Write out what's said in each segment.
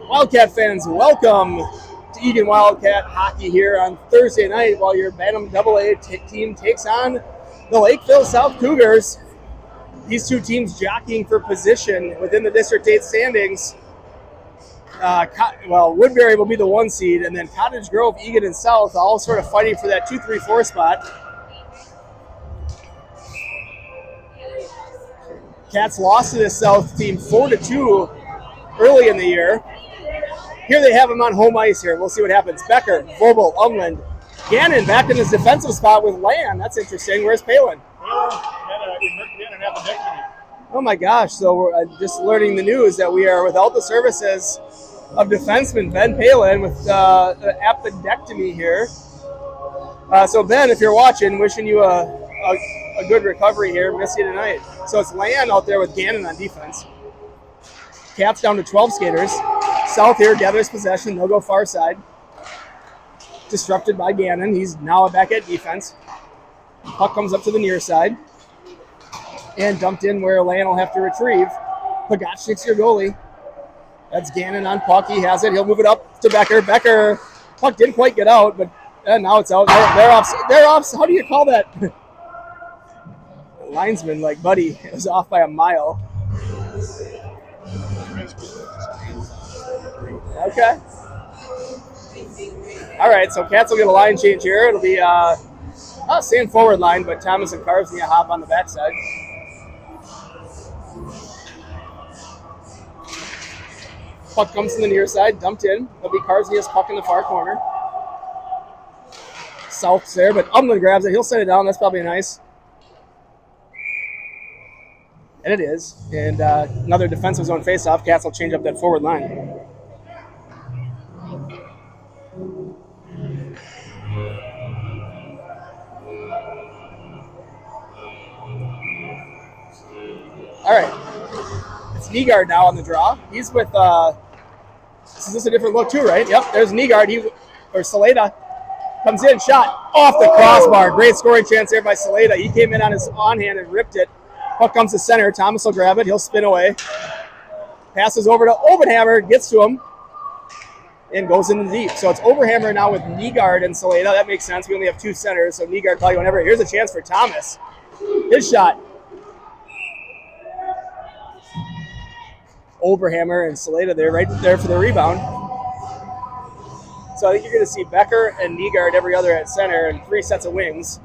Wildcat fans, welcome to Eagan Wildcat hockey here on Thursday night while your Bantam AA team takes on the Lakeville South Cougars. These two teams jockeying for position within the District 8 standings. Woodbury will be the 1 seed, and then Cottage Grove, Eagan, and South all sort of fighting for that 2-3-4 spot. Cats lost to this South team 4-2 early in the year. Here they have him on home ice here. We'll see what happens. Becker, Vogel, Umland, Gannon back in his defensive spot with Land. That's interesting. Where's Palin? Oh my gosh. So we're just learning the news that we are without the services of defenseman Ben Palin with an appendectomy here. So Ben, if you're watching, wishing you a good recovery here. Miss you tonight. So it's Land out there with Gannon on defense. Cats down to 12 skaters. South here gathers possession. They'll go far side. Disrupted by Gannon. He's now back at defense. Puck comes up to the near side. And dumped in where Land will have to retrieve. Pogachnik's your goalie. That's Gannon on puck. He has it. He'll move it up to Becker. Becker, puck didn't quite get out, but now it's out. They're off. How do you call that? Linesman, like, buddy, it was off by a mile. Okay. All right, so Cats will get a line change here. It'll be same forward line, but Thomas and Carves need to hop on the backside. Puck comes from the near side, dumped in. It'll be Carsnia's puck in the far corner. South's there, but Umland grabs it. He'll set it down. That's probably nice. And it is. And another defensive zone faceoff. Cats will change up that forward line. All right. It's Nygaard now on the draw. He's with this is a different look too, right? Yep, there's Nygaard. Saleda comes in, shot off the crossbar. Great scoring chance there by Saleda. He came in on his on-hand and ripped it. Puck comes to center. Thomas will grab it. He'll spin away. Passes over to Obenhammer, gets to him, and goes in the deep. So it's Overhammer now with Nygaard and Saleda. That makes sense. We only have two centers, so Nygaard probably whenever. Here's a chance for Thomas. His shot. Overhammer and Saleda there, right there for the rebound. So I think you're going to see Becker and Nygaard every other at center and 3 sets of wings.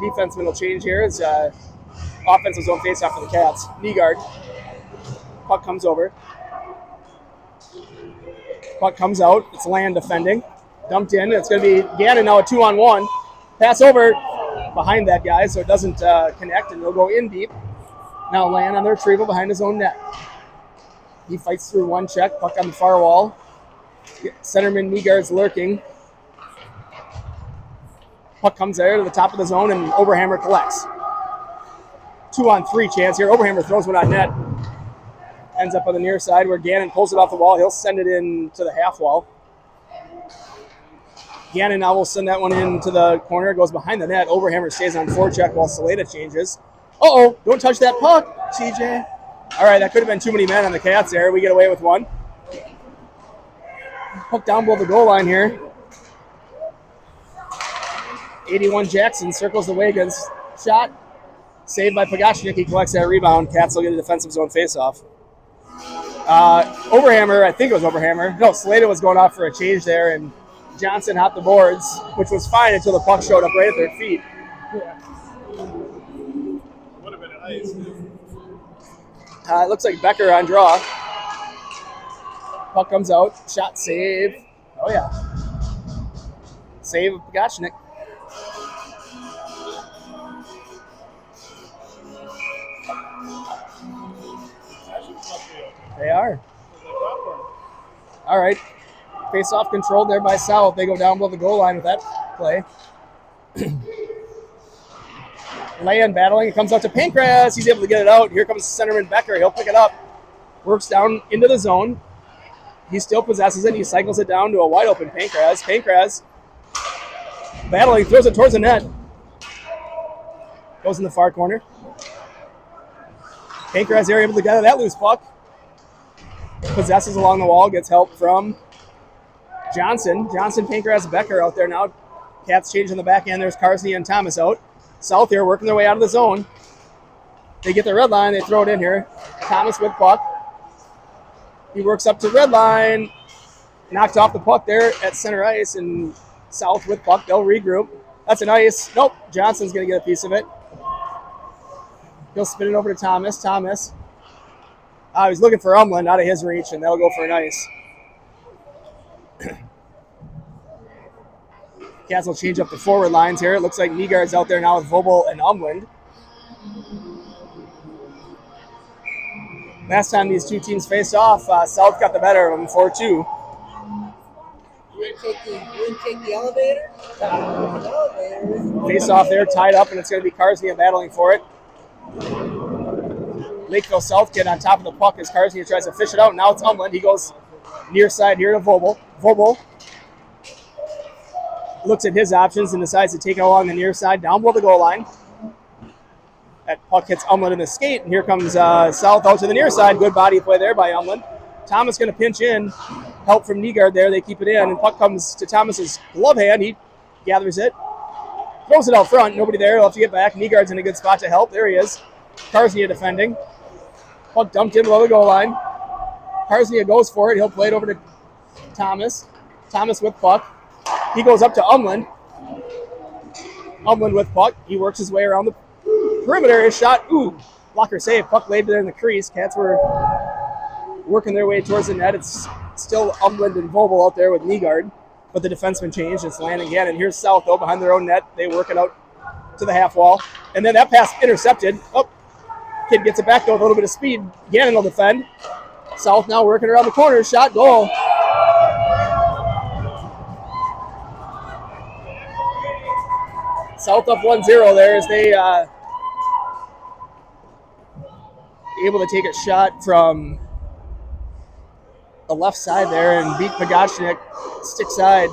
Defenseman will change here as offensive zone face-off for the Cats. Nygaard. Puck comes over. Puck comes out. It's Land defending. Dumped in. It's going to be Gannon now a 2-on-1. Pass over behind that guy so it doesn't connect, and they'll go in deep. Now Land on the retrieval behind his own net. He fights through one check. Puck on the far wall. Centerman Nygaard's lurking. Puck comes there to the top of the zone, and Overhammer collects. 2-on-3 chance here. Overhammer throws one on net. Ends up on the near side where Gannon pulls it off the wall. He'll send it in to the half wall. Gannon now will send that one into the corner. It goes behind the net. Overhammer stays on forecheck while Saleda changes. Uh-oh, don't touch that puck, CJ. All right, that could have been too many men on the Cats there. We get away with one. Puck down below the goal line here. 81 Jackson circles the Wiggins. Shot. Saved by Pogachnik. He collects that rebound. Cats will get a defensive zone faceoff. Overhammer, I think it was Overhammer. No, Saleda was going off for a change there, and Johnson hopped the boards, which was fine until the puck showed up right at their feet. Yeah. Would have been nice. It looks like Becker on draw. Puck comes out. Shot save. Oh, yeah. Save of Pogachnik. They are. All right. Face-off controlled there by South. They go down below the goal line with that play. Land battling. It comes out to Pancras. He's able to get it out. Here comes centerman Becker. He'll pick it up. Works down into the zone. He still possesses it. He cycles it down to a wide-open Pancras. Pancras battling. Throws it towards the net. Goes in the far corner. Pancras there able to gather that loose puck. Possesses along the wall, gets help from Johnson. Johnson, Pancras, Becker out there now. Cats changing the back end. There's Carsey and Thomas out. South here working their way out of the zone. They get the red line. They throw it in here. Thomas with puck. He works up to red line. Knocked off the puck there at center ice. And South with puck. They'll regroup. That's an ice. Nope. Johnson's going to get a piece of it. He'll spin it over to Thomas. Thomas. He's looking for Umland out of his reach, and they'll go for an ice. Cats will change up the forward lines here. It looks like Nygaard's out there now with Vobel and Umland. Last time these two teams faced off, South got the better of them, 4-2. You want to take the elevator? Face off there, tied up, and it's going to be Carsnia battling for it. Lakeville South get on top of the puck as Carsnia tries to fish it out. Now it's Umland. He goes near side here to Vobel. Vobel looks at his options and decides to take it along the near side down below the goal line. That puck hits Umland in the skate, and here comes South out to the near side. Good body play there by Umland. Thomas going to pinch in. Help from Nygaard there. They keep it in, and puck comes to Thomas's glove hand. He gathers it. Throws it out front. Nobody there. He'll have to get back. Nygaard's in a good spot to help. There he is. Carsnia defending. Puck dumped in below the goal line. Carsnia goes for it. He'll play it over to Thomas. Thomas with puck. He goes up to Umland. Umland with puck. He works his way around the perimeter. His shot. Ooh. Blocker save. Puck laid there in the crease. Cats were working their way towards the net. It's still Umland and Vobel out there with Nygaard. But the defenseman changed. It's landing again. And here's South, though, behind their own net. They work it out to the half wall. And then that pass intercepted. Oh, kid gets it back, though, with a little bit of speed. Gannon will defend. South now working around the corner. Shot, goal. South up 1-0 there as they able to take a shot from the left side there and beat Pagachnik stick side.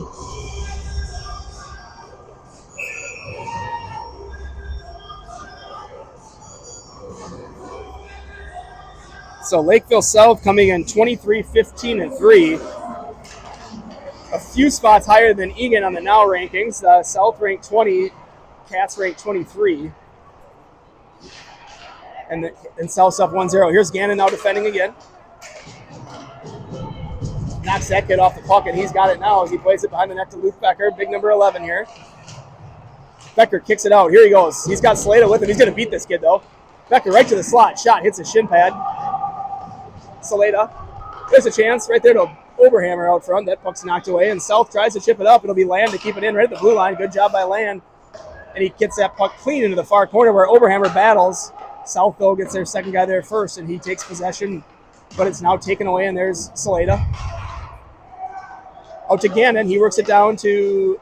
So Lakeville South coming in 23-15-3. A few spots higher than Eagan on the now rankings. South ranked 20, Cats ranked 23. And South's up 1-0. Here's Gannon now defending again. Knocks that kid off the puck, and he's got it now as he plays it behind the net to Luke Becker, big number 11 here. Becker kicks it out. Here he goes. He's got Saleta with him. He's going to beat this kid, though. Becker right to the slot. Shot hits his shin pad. Saleta. There's a chance right there to Oberhammer out front. That puck's knocked away, and South tries to chip it up. It'll be Land to keep it in right at the blue line. Good job by Land. And he gets that puck clean into the far corner where Oberhammer battles. South, though, gets their second guy there first, and he takes possession, but it's now taken away, and there's Saleta. Out to Gannon. He works it down to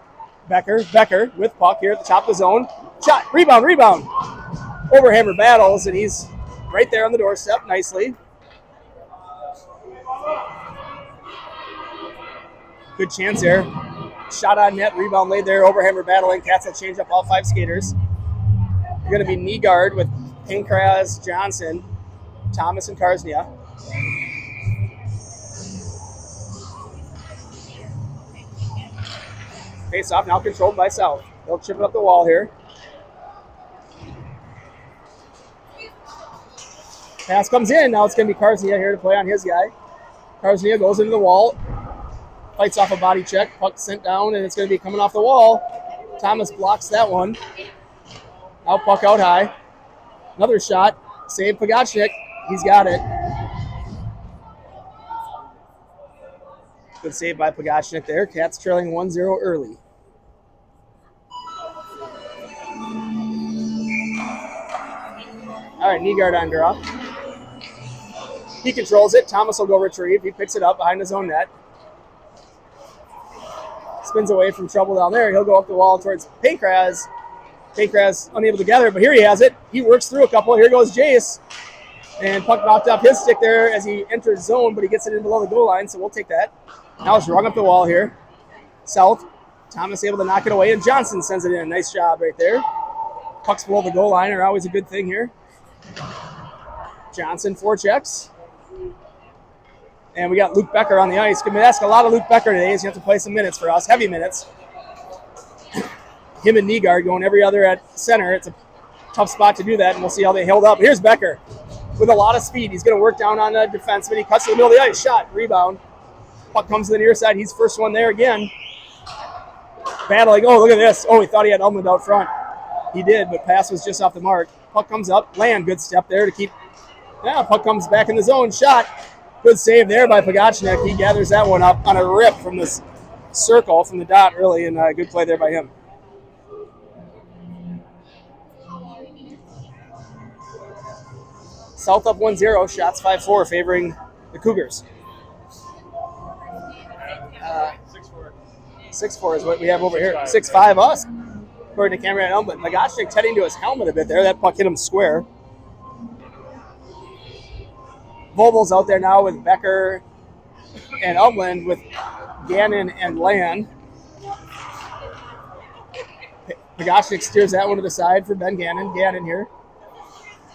Becker. Becker with puck here at the top of the zone. Shot. Rebound. Oberhammer battles, and he's right there on the doorstep nicely. Good chance there. Shot on net. Rebound laid there. Oberhammer battling. Cats will change up all five skaters. They're going to be Nygaard with Pancras, Johnson, Thomas, and Carsnia. Face off now controlled by South. They'll chip it up the wall here. Pass comes in. Now it's going to be Carsnia here to play on his guy. Carsnia goes into the wall. Fights off a body check. Puck sent down, and it's going to be coming off the wall. Thomas blocks that one. Now puck out high. Another shot. Save Pagachnik. He's got it. Good save by Pagachnik there. Cats trailing 1-0 early. All right, Nygaard on draw. He controls it. Thomas will go retrieve. He picks it up behind his own net. Spins away from trouble down there. He'll go up the wall towards Pancras. Pancras unable to gather, but here he has it. He works through a couple. Here goes Jace. And puck knocked off his stick there as he enters zone, but he gets it in below the goal line, so we'll take that. Now it's rung up the wall here. South. Thomas able to knock it away, and Johnson sends it in. Nice job right there. Pucks below the goal line are always a good thing here. Johnson forechecks. And we got Luke Becker on the ice. Going to ask a lot of Luke Becker today. He's going to have to play some minutes for us, heavy minutes. Him and Nygaard going every other at center. It's a tough spot to do that, and we'll see how they held up. Here's Becker with a lot of speed. He's going to work down on a defenseman. He cuts to the middle of the ice. Shot. Rebound. Puck comes to the near side. He's first one there again. Battling. Oh, look at this. Oh, he thought he had Umland out front. He did, but pass was just off the mark. Puck comes up. Land. Good step there to keep. Yeah, puck comes back in the zone. Shot. Good save there by Pagachnik. He gathers that one up on a rip from this circle, from the dot, really, and good play there by him. South up 1-0, shots 5-4, favoring the Cougars. 6-4 is what we have over here. 6-5 us, according to Cameron Umland. Pagachnik heading to his helmet a bit there. That puck hit him square. Vobel's out there now with Becker and Umland with Gannon and Land. Pagachnik steers that one to the side for Ben Gannon. Gannon here.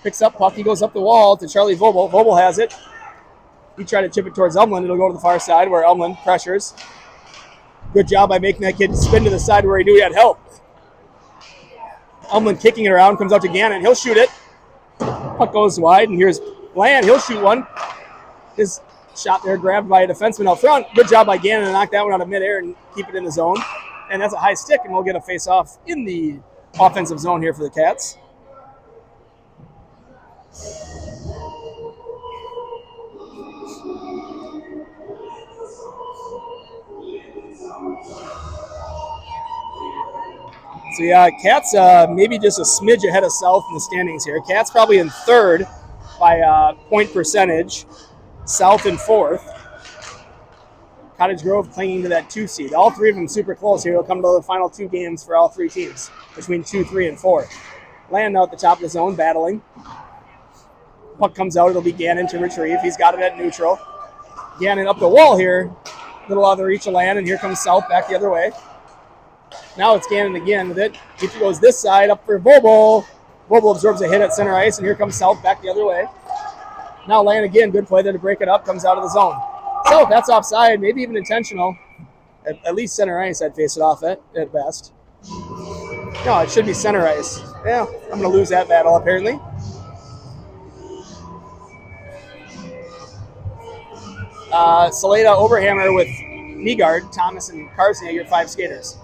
Picks up puck. He goes up the wall to Charlie Vobel. Vobel has it. He tried to chip it towards Umland. It'll go to the far side where Umland pressures. Good job by making that kid spin to the side where he knew he had help. Umland kicking it around. Comes out to Gannon. He'll shoot it. Puck goes wide, and here's Land. He'll shoot one. His shot there grabbed by a defenseman out front. Good job by Gannon to knock that one out of midair and keep it in the zone. And that's a high stick, and we'll get a face-off in the offensive zone here for the Cats. So, yeah, Cats maybe just a smidge ahead of South in the standings here. Cats probably in third by point percentage. South in fourth. Cottage Grove clinging to that 2 seed. All three of them super close here. It'll come to the final 2 games for all 3 teams between 2, 3, and 4. Land out at the top of the zone, battling. Puck comes out. It'll be Gannon to retrieve. He's got it at neutral. Gannon up the wall here. Little out of the reach of Land, and here comes South back the other way. Now it's Gannon again with it. He goes this side up for Vobel. Vobel absorbs a hit at center ice, and here comes South back the other way. Now Land again, good play there to break it up, comes out of the zone. So that's offside, maybe even intentional. At least center ice I'd face it off at best. No, it should be center ice. Yeah, I'm going to lose that battle apparently. Saleda Oberhammer with Nygaard, Thomas, and Carson, your 5 skaters.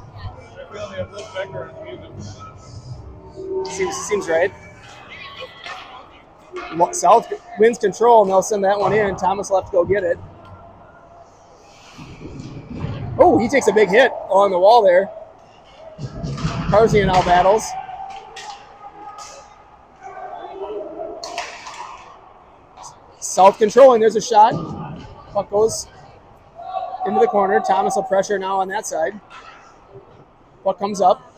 Seems right. South wins control, and they'll send that one in. Thomas left to go get it. Oh, he takes a big hit on the wall there. Carsey now battles. South controlling. There's a shot. Puck goes into the corner. Thomas will pressure now on that side. Puck comes up.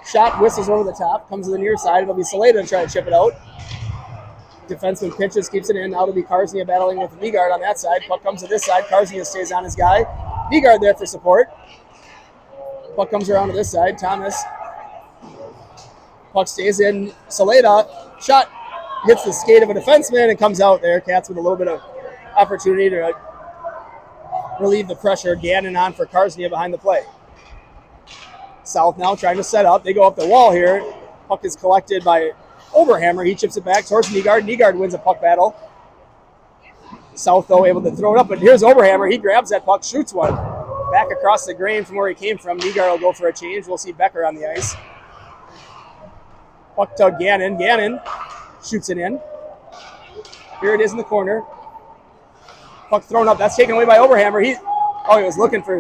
Shot whistles over the top. Comes to the near side. It'll be Saleda to try to chip it out. Defenseman pitches, keeps it in. Now it'll be Karznia battling with Nygaard on that side. Puck comes to this side. Karznia stays on his guy. Nygaard there for support. Puck comes around to this side. Thomas. Puck stays in. Saleda. Shot hits the skate of a defenseman and comes out there. Cats with a little bit of opportunity to relieve the pressure. Gannon on for Karznia behind the play. South now trying to set up. They go up the wall here. Puck is collected by Oberhammer. He chips it back towards Nygaard. Nygaard wins a puck battle. South, though, able to throw it up. But here's Oberhammer. He grabs that puck, shoots one. Back across the grain from where he came from. Nygaard will go for a change. We'll see Becker on the ice. Puck to Gannon. Gannon shoots it in. Here it is in the corner. Puck thrown up. That's taken away by Oberhammer. He was looking for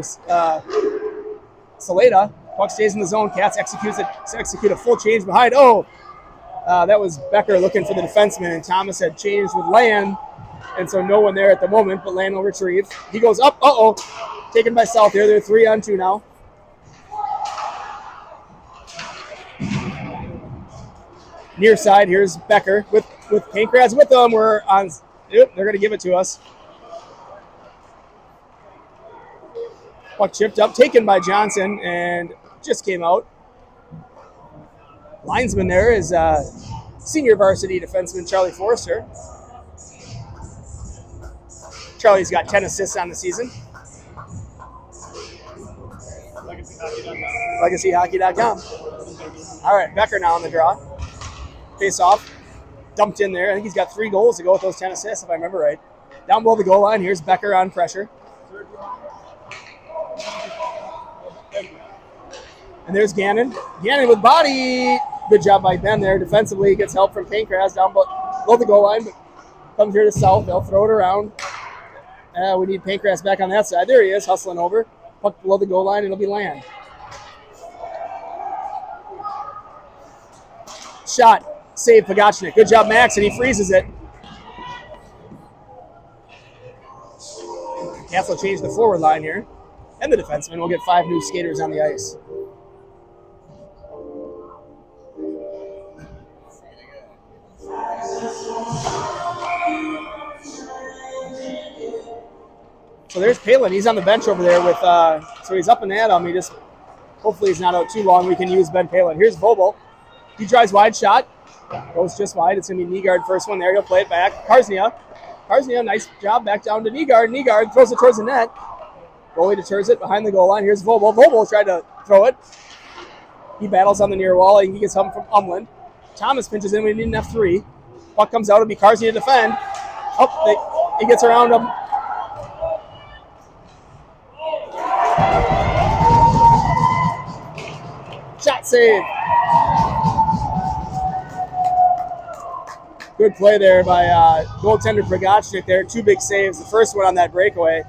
Saleda. Puck stays in the zone. Cats execute a full change behind. That was Becker looking for the defenseman, and Thomas had changed with Land, and so no one there at the moment, but Land will retrieve. He goes up. Taken by South here. They're 3-on-2 now. Near side, here's Becker with Pankraz with them. We're on. They're going to give it to us. Puck chipped up, taken by Johnson, and just came out. Linesman there is senior varsity defenseman Charlie Forrester. Charlie's got 10 assists on the season. LegacyHockey.com. All right, Becker now on the draw. Face off. Dumped in there. I think he's got 3 goals to go with those 10 assists, if I remember right. Down below the goal line, here's Becker on pressure. And there's Gannon. Gannon with body. Good job by Ben there. Defensively, he gets help from Pankraz down below the goal line, but comes here to South. They'll throw it around. We need Pankraz back on that side. There he is, hustling over. Puck below the goal line, it'll be land. Shot. Save Pagachnik. Good job, Max, and he freezes it. Cats will change the forward line here. And the defenseman will get 5 new skaters on the ice. So there's Palin. He's on the bench over there with, so he's up and at him. Hopefully he's not out too long. We can use Ben Palin. Here's Vogel. He drives wide shot. Goes just wide. It's going to be Nygaard first one there. He'll play it back. Karsnia, nice job. Back down to Nygaard. Nygaard throws it towards the net. Goalie deters it behind the goal line. Here's Vogel. Vogel tried to throw it. He battles on the near wall. He gets help from Umland. Thomas pinches in. We need an F3. Puck comes out. It'll be Karsnia to defend. He gets around him. Shot save. Good play there by goaltender Pagachnik there. 2 big saves. The first one on that breakaway.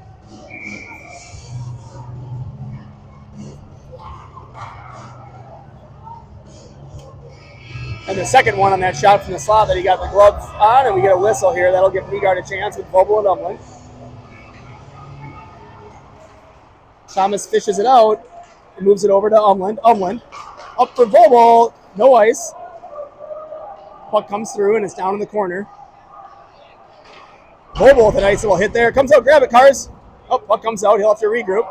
And the second one on that shot from the slot that he got the glove on, and we get a whistle here. That'll give Nygaard a chance with Vogel and Umland. Thomas fishes it out and moves it over to Umland. Umland up for Vogel. No ice. Puck comes through and it's down in the corner. Vogel with a nice little hit there. Comes out, grab it, Cars. Oh, puck comes out. He'll have to regroup.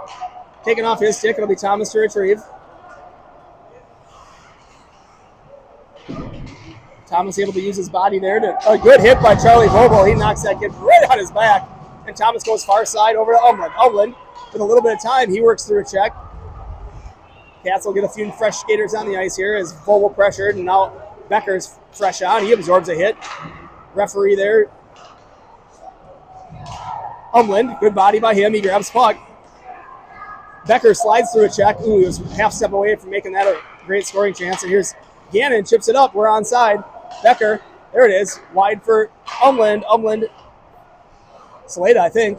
Taking off his stick. It'll be Thomas to retrieve. Thomas able to use his body there. A good hit by Charlie Vogel. He knocks that kid right on his back. And Thomas goes far side over to Umland. Umland, with a little bit of time, he works through a check. Cats will get a few fresh skaters on the ice here as Vogel pressured, and now Becker's fresh on. He absorbs a hit. Referee there. Umland, good body by him. He grabs puck. Becker slides through a check. Ooh, he was half step away from making that a great scoring chance. And here's Gannon, chips it up. We're onside. Becker, there it is. Wide for Umland. Umland, Saleda, I think.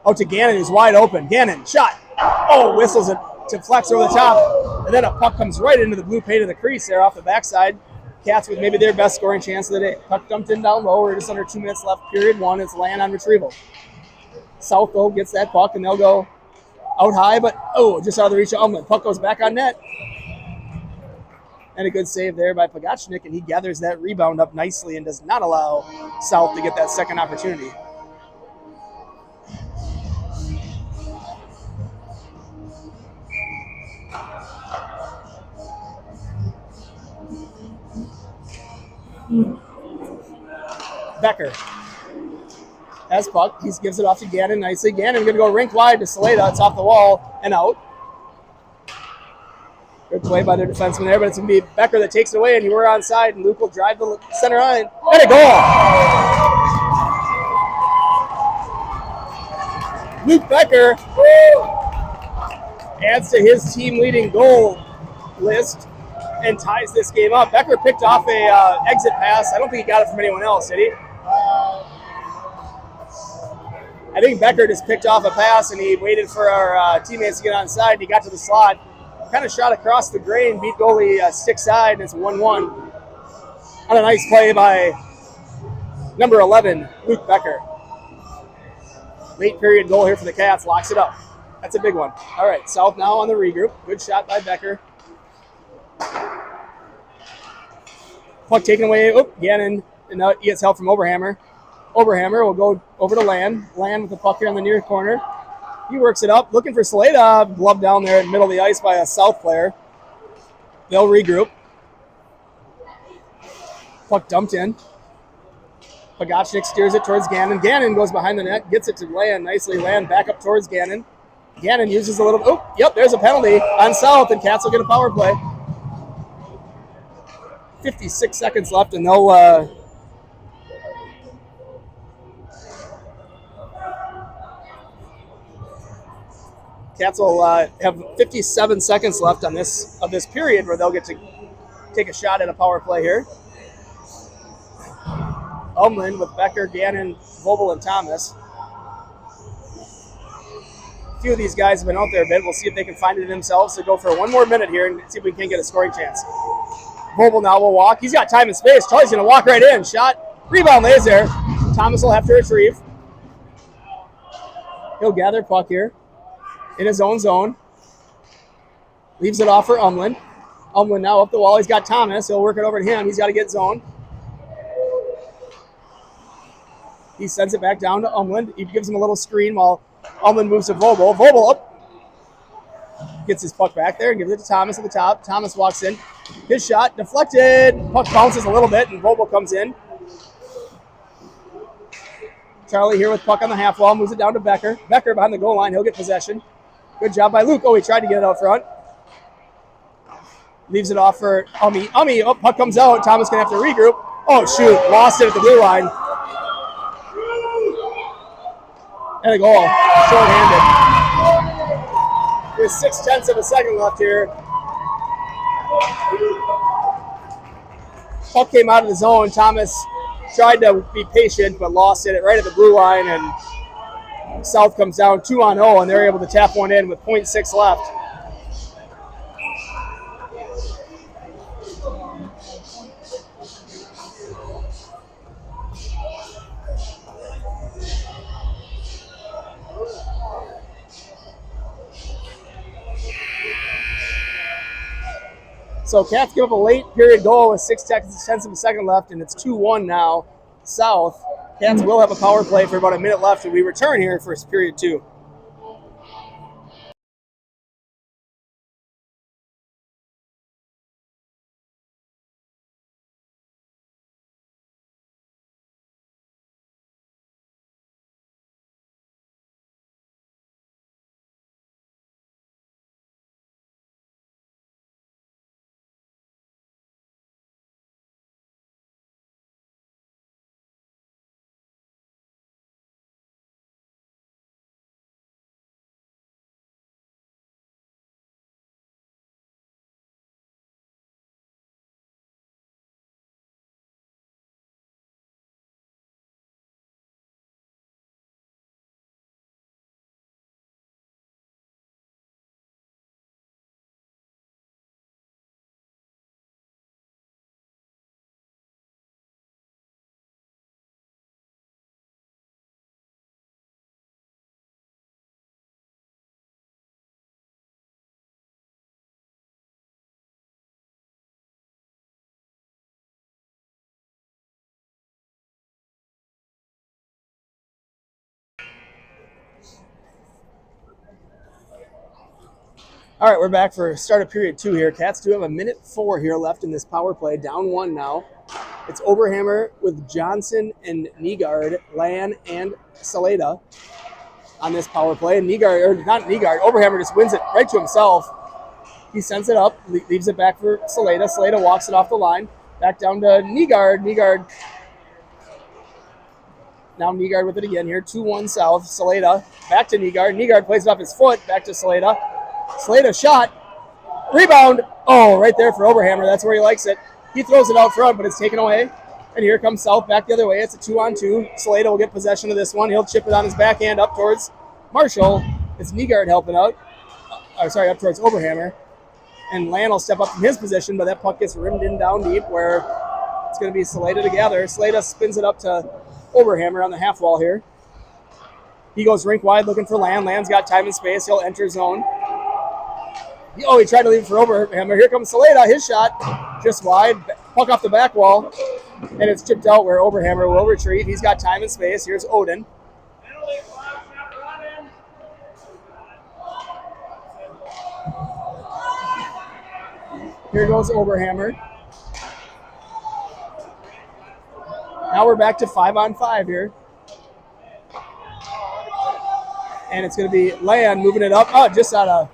Out to Gannon, who's wide open. Gannon, shot. Oh, whistles it to Flex over the top. And then a puck comes right into the blue paint of the crease there off the backside. Cats with maybe their best scoring chance of the day. Puck dumped in down low. We're just under 2 minutes left, period 1. It's land on retrieval. South, though, gets that puck, and they'll go out high, but, just out of the reach of Umland. Puck goes back on net. And a good save there by Pagachnik, and he gathers that rebound up nicely and does not allow South to get that second opportunity. Becker has puck. He gives it off to Gannon nicely. Gannon going to go rink wide to Saleda. It's off the wall and out. Good play by their defenseman there, but it's going to be Becker that takes it away, and we're onside, and Luke will drive the center line. And a goal! Luke Becker adds to his team-leading goal list and ties this game up. Becker picked off a exit pass. I don't think he got it from anyone else, did he? I think Becker just picked off a pass, and he waited for our teammates to get onside, and he got to the slot. Kind of shot across the grain, beat goalie stick side, and it's 1-1. On a nice play by number 11, Luke Becker. Late period goal here for the Cats, locks it up. That's a big one. All right, South now on the regroup. Good shot by Becker. Puck taken away. Gannon, and now he gets help from Oberhammer. Oberhammer will go over to Land. Land with the puck here on the near corner. He works it up, looking for Saleda. Glove down there in the middle of the ice by a South player. They'll regroup. Puck dumped in. Pagachnik steers it towards Gannon. Gannon goes behind the net, gets it to Land. Nicely, Land back up towards Gannon. Gannon uses a little, oh, yep, there's a penalty on South, and Cats will get a power play. 56 seconds left, and they'll Cats will have 57 seconds left on this period where they'll get to take a shot at a power play here. Umland with Becker, Gannon, Vogel, and Thomas. A few of these guys have been out there a bit. We'll see if they can find it themselves. So go for one more minute here and see if we can get a scoring chance. Vogel now will walk. He's got time and space. Charlie's going to walk right in. Shot. Rebound lays there. Thomas will have to retrieve. He'll gather puck here in his own zone. Leaves it off for Umland. Umland now up the wall. He's got Thomas. He'll work it over to him. He's got to get zone. He sends it back down to Umland. He gives him a little screen while Umland moves to Vogel. Vogel up. Gets his puck back there and gives it to Thomas at the top. Thomas walks in. His shot deflected. Puck bounces a little bit and Vogel comes in. Charlie here with puck on the half wall. Moves it down to Becker. Becker behind the goal line. He'll get possession. Good job by Luke. Oh, he tried to get it out front. Leaves it off for Ummy. Ummy, oh, puck comes out. Thomas going to have to regroup. Oh, shoot. Lost it at the blue line. And a goal. Short-handed. With 0.6 of a second left here. Puck came out of the zone. Thomas tried to be patient, but lost it right at the blue line. And South comes down 2-0, and they're able to tap one in with 0.6 left. So Cats give up a late period goal with 0.6 of a second left, and it's 2-1 now. South. Cats will have a power play for about a minute left, and we return here for period 2. All right, we're back for start of period 2 here. Cats do have a minute 4 here left in this power play. Down 1 now. It's Oberhammer with Johnson and Nygaard, Lan, and Saleda on this power play. And Nygaard, or not Nygaard, Oberhammer just wins it right to himself. He sends it up, leaves it back for Saleda. Saleda walks it off the line. Back down to Nygaard. Nygaard. Now Nygaard with it again here. 2-1 South. Saleda back to Nygaard. Nygaard plays it off his foot. Back to Saleda. Saleda shot. Rebound. Oh, right there for Oberhammer. That's where he likes it. He throws it out front, but it's taken away. And here comes South back the other way. It's a 2-on-2. Saleda will get possession of this one. He'll chip it on his backhand up towards Marshall. It's Nygaard helping out. Up towards Oberhammer. And Lan will step up from his position, but that puck gets rimmed in down deep where it's going to be Saleda to gather. Saleda spins it up to Oberhammer on the half wall here. He goes rink wide looking for Lan. Lan's got time and space. He'll enter zone. Oh, he tried to leave it for Oberhammer. Here comes Saleda. His shot just wide. Puck off the back wall. And it's chipped out where Oberhammer will retrieve. He's got time and space. Here's Odin. Here goes Oberhammer. Now we're back to 5-on-5 here. And it's going to be Land moving it up. Oh, just out of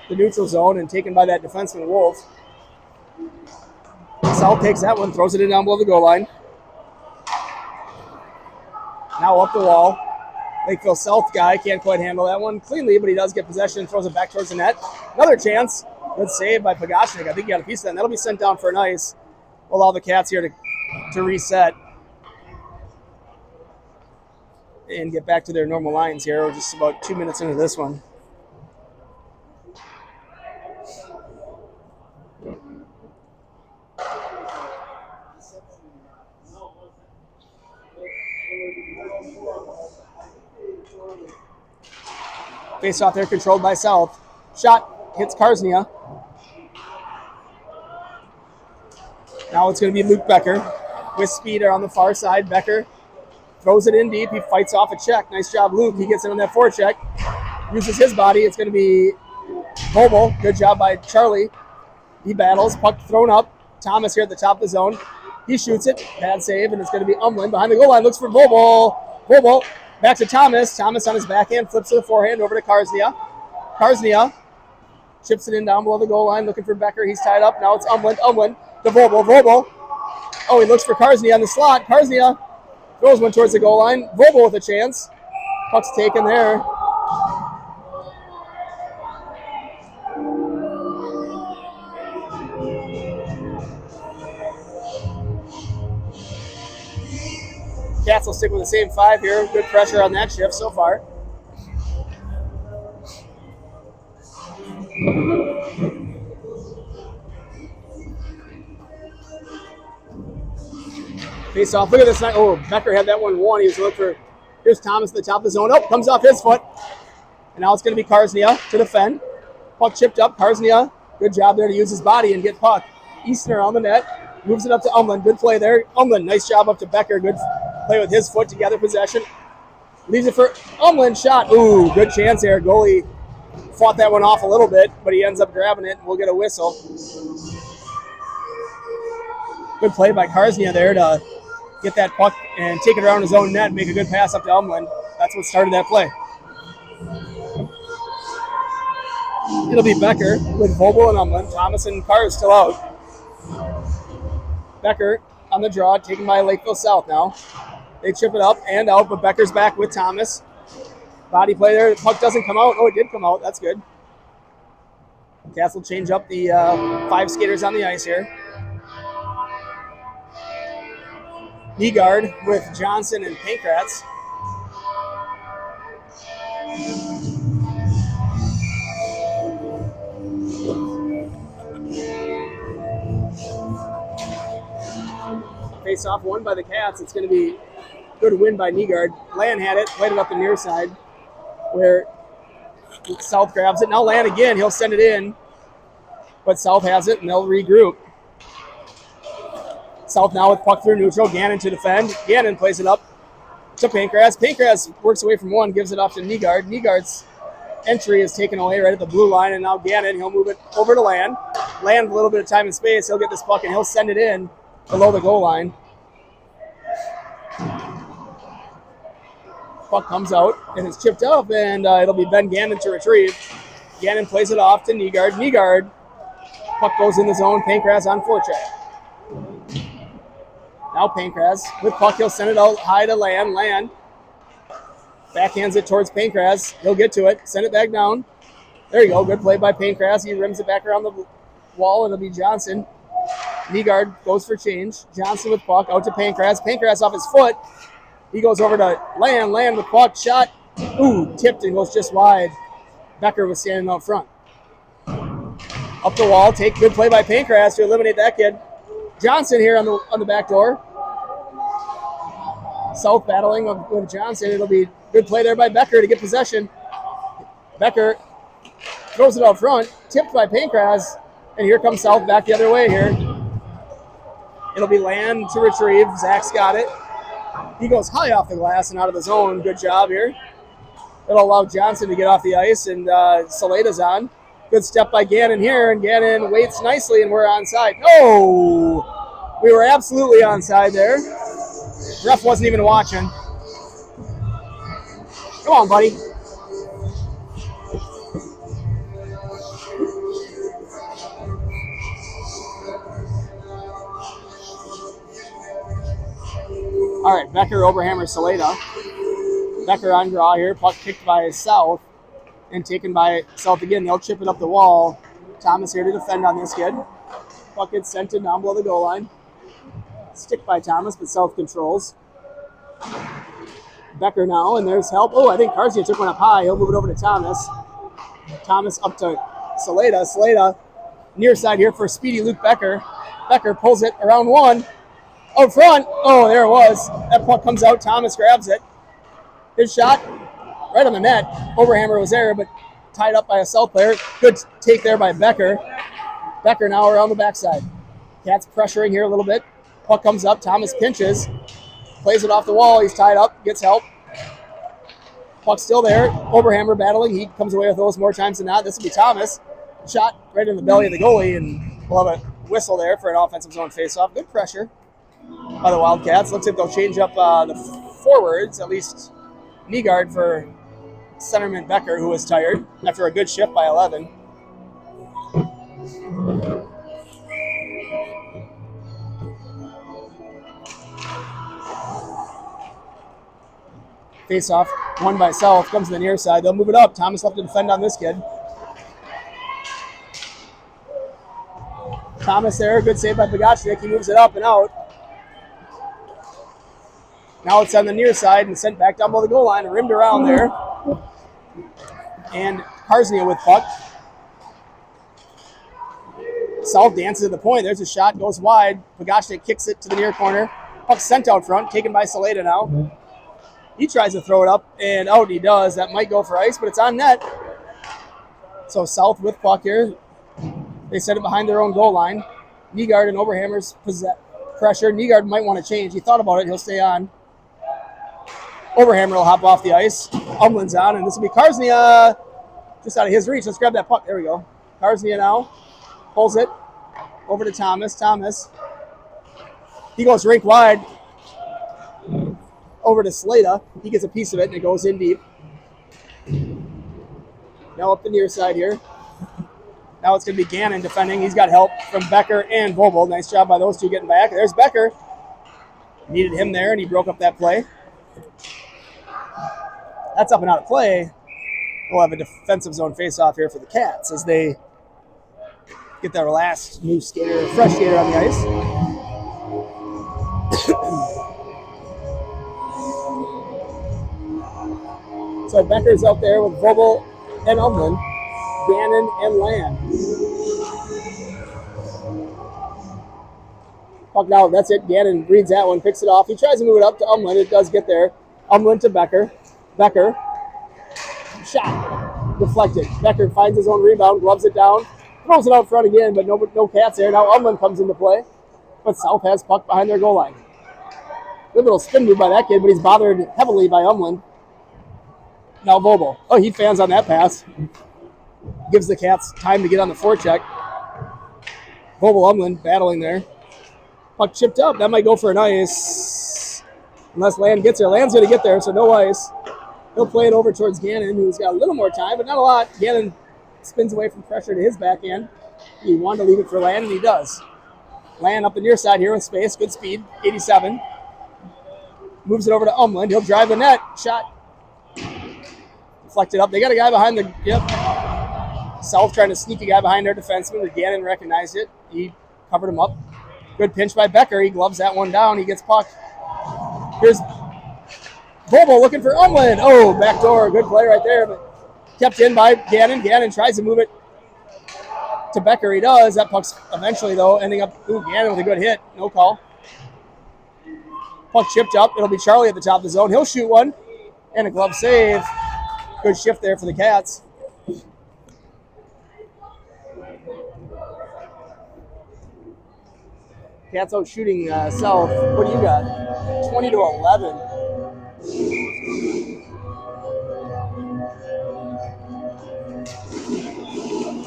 the neutral zone and taken by that defenseman Wolf. South takes that one, throws it in down below the goal line. Now up the wall. Lakeville South guy can't quite handle that one cleanly, but he does get possession and throws it back towards the net. Another chance. Good save by Pagashnik. I think he got a piece of that. And that'll be sent down for an ice. We'll allow the Cats here to reset and get back to their normal lines here. We're just about 2 minutes into this one. Face off there, controlled by South. Shot hits Karsnia. Now it's going to be Luke Becker with speed on the far side. Becker throws it in deep. He fights off a check. Nice job, Luke. He gets in on that forecheck. Uses his body. It's going to be Boble. Good job by Charlie. He battles. Puck thrown up. Thomas here at the top of the zone. He shoots it. Bad save, and it's going to be Umlin behind the goal line. Looks for Boble. Boble back to Thomas. Thomas on his backhand. Flips to the forehand over to Karsnia. Karsnia chips it in down below the goal line. Looking for Becker. He's tied up. Now it's Umlin. Umlin to Boble. Boble. Oh, he looks for Karsnia on the slot. Karsnia throws one towards the goal line. Boble with a chance. Puck's taken there. Cats will stick with the same 5 here. Good pressure on that shift so far. Face off. Look at this. Oh, Becker had that one won. He was looking for. Here's Thomas at the top of the zone. Oh, comes off his foot. And now it's going to be Karsnia to defend. Puck chipped up. Karsnia, good job there to use his body and get puck. Eastner on the net. Moves it up to Umlin. Good play there. Umlin, nice job up to Becker. Good play with his foot to gather possession. Leaves it for Umlin. Shot. Ooh, good chance there. Goalie fought that one off a little bit, but he ends up grabbing it. We'll get a whistle. Good play by Karsnia there to get that puck and take it around his own net and make a good pass up to Umlin. That's what started that play. It'll be Becker with Vogel and Umlin. Thomas and Carr still out. Becker on the draw, taken by Lakeville South now. They chip it up and out, but Becker's back with Thomas. Body play there. The puck doesn't come out. Oh, it did come out. That's good. Cats will change up the 5 skaters on the ice here. Nygaard with Johnson and Pankratz. Face off won by the Cats. It's going to be good win by Nygaard. Land had it, played it up the near side where South grabs it. Now Land again. He'll send it in, but South has it and they'll regroup. South now with puck through neutral. Gannon to defend. Gannon plays it up to Pankratz. Pankratz works away from one, gives it off to Nygaard. Nygaard's entry is taken away right at the blue line, and now Gannon, he'll move it over to Land. Land, a little bit of time and space. He'll get this puck, and he'll send it in below the goal line. Puck comes out, and it's chipped up, and it'll be Ben Gannon to retrieve. Gannon plays it off to Nygaard. Nygaard, puck goes in the zone. Pankratz on forecheck. Now Pankratz with puck. He'll send it out high to Land. Land backhands it towards Pankratz. He'll get to it. Send it back down. There you go. Good play by Pankratz. He rims it back around the wall, and it'll be Johnson. Nygaard goes for change. Johnson with puck out to Pankratz. Pankratz off his foot. He goes over to Land. Land with puck. Shot. Ooh, tipped and goes just wide. Becker was standing out front. Up the wall. Take good play by Pankratz to eliminate that kid. Johnson here on the back door. South battling with Johnson. It'll be good play there by Becker to get possession. Becker throws it out front. Tipped by Pankratz. And here comes South back the other way here. It'll be Land to retrieve. Zach's got it. He goes high off the glass and out of the zone. Good job here. It'll allow Johnson to get off the ice, and Saleda's on. Good step by Gannon here, and Gannon waits nicely, and we're onside. No! We were absolutely onside there. Ref wasn't even watching. Come on, buddy. All right, Becker, Oberhammer, Saleda. Becker on draw here. Puck kicked by South and taken by South again. They'll chip it up the wall. Thomas here to defend on this kid. Puck gets sent in down below the goal line. Stick by Thomas, but South controls. Becker now, and there's help. Oh, I think Karzia took one up high. He'll move it over to Thomas. Thomas up to Saleda. Saleda near side here for speedy Luke Becker. Becker pulls it around one. Out front. Oh, there it was. That puck comes out. Thomas grabs it. Good shot. Right on the net. Oberhammer was there, but tied up by a South player. Good take there by Becker. Becker now around the backside. Cats pressuring here a little bit. Puck comes up. Thomas pinches. Plays it off the wall. He's tied up. Gets help. Puck's still there. Oberhammer battling. He comes away with those more times than not. This will be Thomas. Shot right in the belly of the goalie, and we'll have a whistle there for an offensive zone faceoff. Good pressure by the Wildcats. Looks like they'll change up the forwards, at least Nygaard for centerman Becker, who was tired after a good shift by 11. Face off, won by South, comes to the near side. They'll move it up. Thomas left to defend on this kid. Thomas there, good save by Bogacnik. He moves it up and out. Now it's on the near side and sent back down below the goal line, rimmed around there. And Karznia with puck. South dances to the point. There's a shot, goes wide. Bogacnik kicks it to the near corner. Puck sent out front, taken by Saleda now. He tries to throw it up and out. He does. That might go for ice, but it's on net. So South with puck here. They set it behind their own goal line. Nygaard and Oberhammer's pressure. Nygaard might want to change. He thought about it. He'll stay on. Oberhammer will hop off the ice. Umland's on, and this will be Karznia just out of his reach. Let's grab that puck. There we go. Karznia now pulls it over to Thomas. Thomas. He goes rink wide over to Saleda. He gets a piece of it, and it goes in deep. Now up the near side here. Now it's going to be Gannon defending. He's got help from Becker and Vogel. Nice job by those two getting back. There's Becker. Needed him there, and he broke up that play. That's up and out of play. We'll have a defensive zone face-off here for the Cats as they get their last new skater, fresh skater on the ice. So Becker's out there with Vogel and Umland, Gannon and Land. Puck now, that's it. Gannon reads that one, picks it off. He tries to move it up to Umland. It does get there. Umland to Becker. Becker. Shot. Deflected. Becker finds his own rebound, gloves it down, throws it out front again, but no Cats there. Now Umland comes into play, but South has puck behind their goal line. Good little spin move by that kid, but he's bothered heavily by Umland. Now Vogel. Oh, he fans on that pass. Gives the Cats time to get on the forecheck. Vogel Umland battling there. Puck chipped up. That might go for an ice. Unless Land gets there. Land's going to get there, so no ice. He'll play it over towards Gannon, who's got a little more time, but not a lot. Gannon spins away from pressure to his backhand. He wanted to leave it for Land, and he does. Land up the near side here with space. Good speed. 87. Moves it over to Umland. He'll drive the net. Shot. Deflected up. They got a guy behind the... Yep. South trying to sneak a guy behind their defenseman, but Gannon recognized it. He covered him up. Good pinch by Becker. He gloves that one down. He gets puck. Here's Vogel looking for Umland. Oh, backdoor. Good play right there, but kept in by Gannon. Gannon tries to move it to Becker. He does. That puck's eventually, though, ending up... Ooh, Gannon with a good hit. No call. Puck chipped up. It'll be Charlie at the top of the zone. He'll shoot one. And a glove save. Good shift there for the Cats. Cats out shooting South. What do you got? 20-11.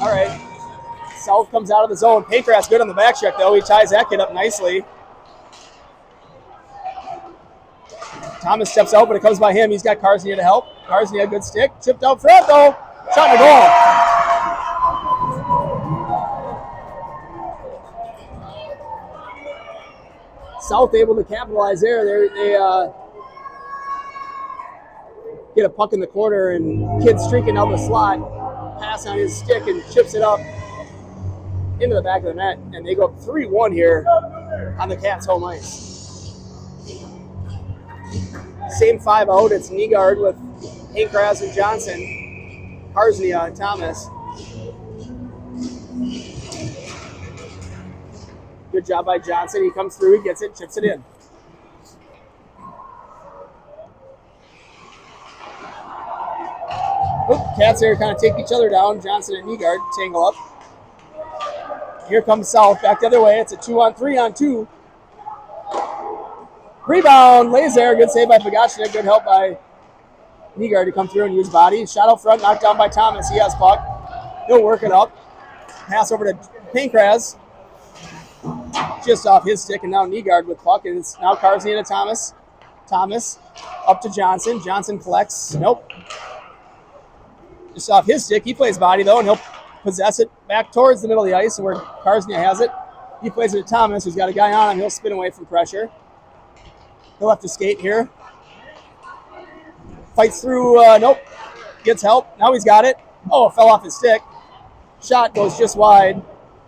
All right. South comes out of the zone. Pankrat's good on the back check, though. He ties that kid up nicely. Thomas steps out, but it comes by him. He's got Karsnia to help. Karsnia, good stick. Chipped out front, though. Shot in the goal. South able to capitalize there. They get a puck in the corner, and kid streaking down the slot. Pass on his stick and chips it up into the back of the net, and they go up 3-1 here on the Cats' home ice. Same 5 out. It's Nygaard with Hankras and Johnson, Karsnia and Thomas. Good job by Johnson. He comes through, he gets it, chips it in. Cats here kind of take each other down. Johnson and Nygaard tangle up. Here comes South, back the other way. It's a 2-on-3-on-2. Rebound, lays there. Good save by Pagashnik. Good help by Nygaard to come through and use body. Shot out front, knocked down by Thomas. He has puck. He'll work it up. Pass over to Pankraz. Just off his stick, and now Nygaard with puck. And it's now Karsnia to Thomas. Thomas up to Johnson. Johnson collects. Nope. Just off his stick. He plays body, though, and he'll possess it back towards the middle of the ice where Karsnia has it. He plays it to Thomas, who's got a guy on him. He'll spin away from pressure. He'll have to skate here. Fights through, nope. Gets help. Now he's got it. Oh, it fell off his stick. Shot goes just wide.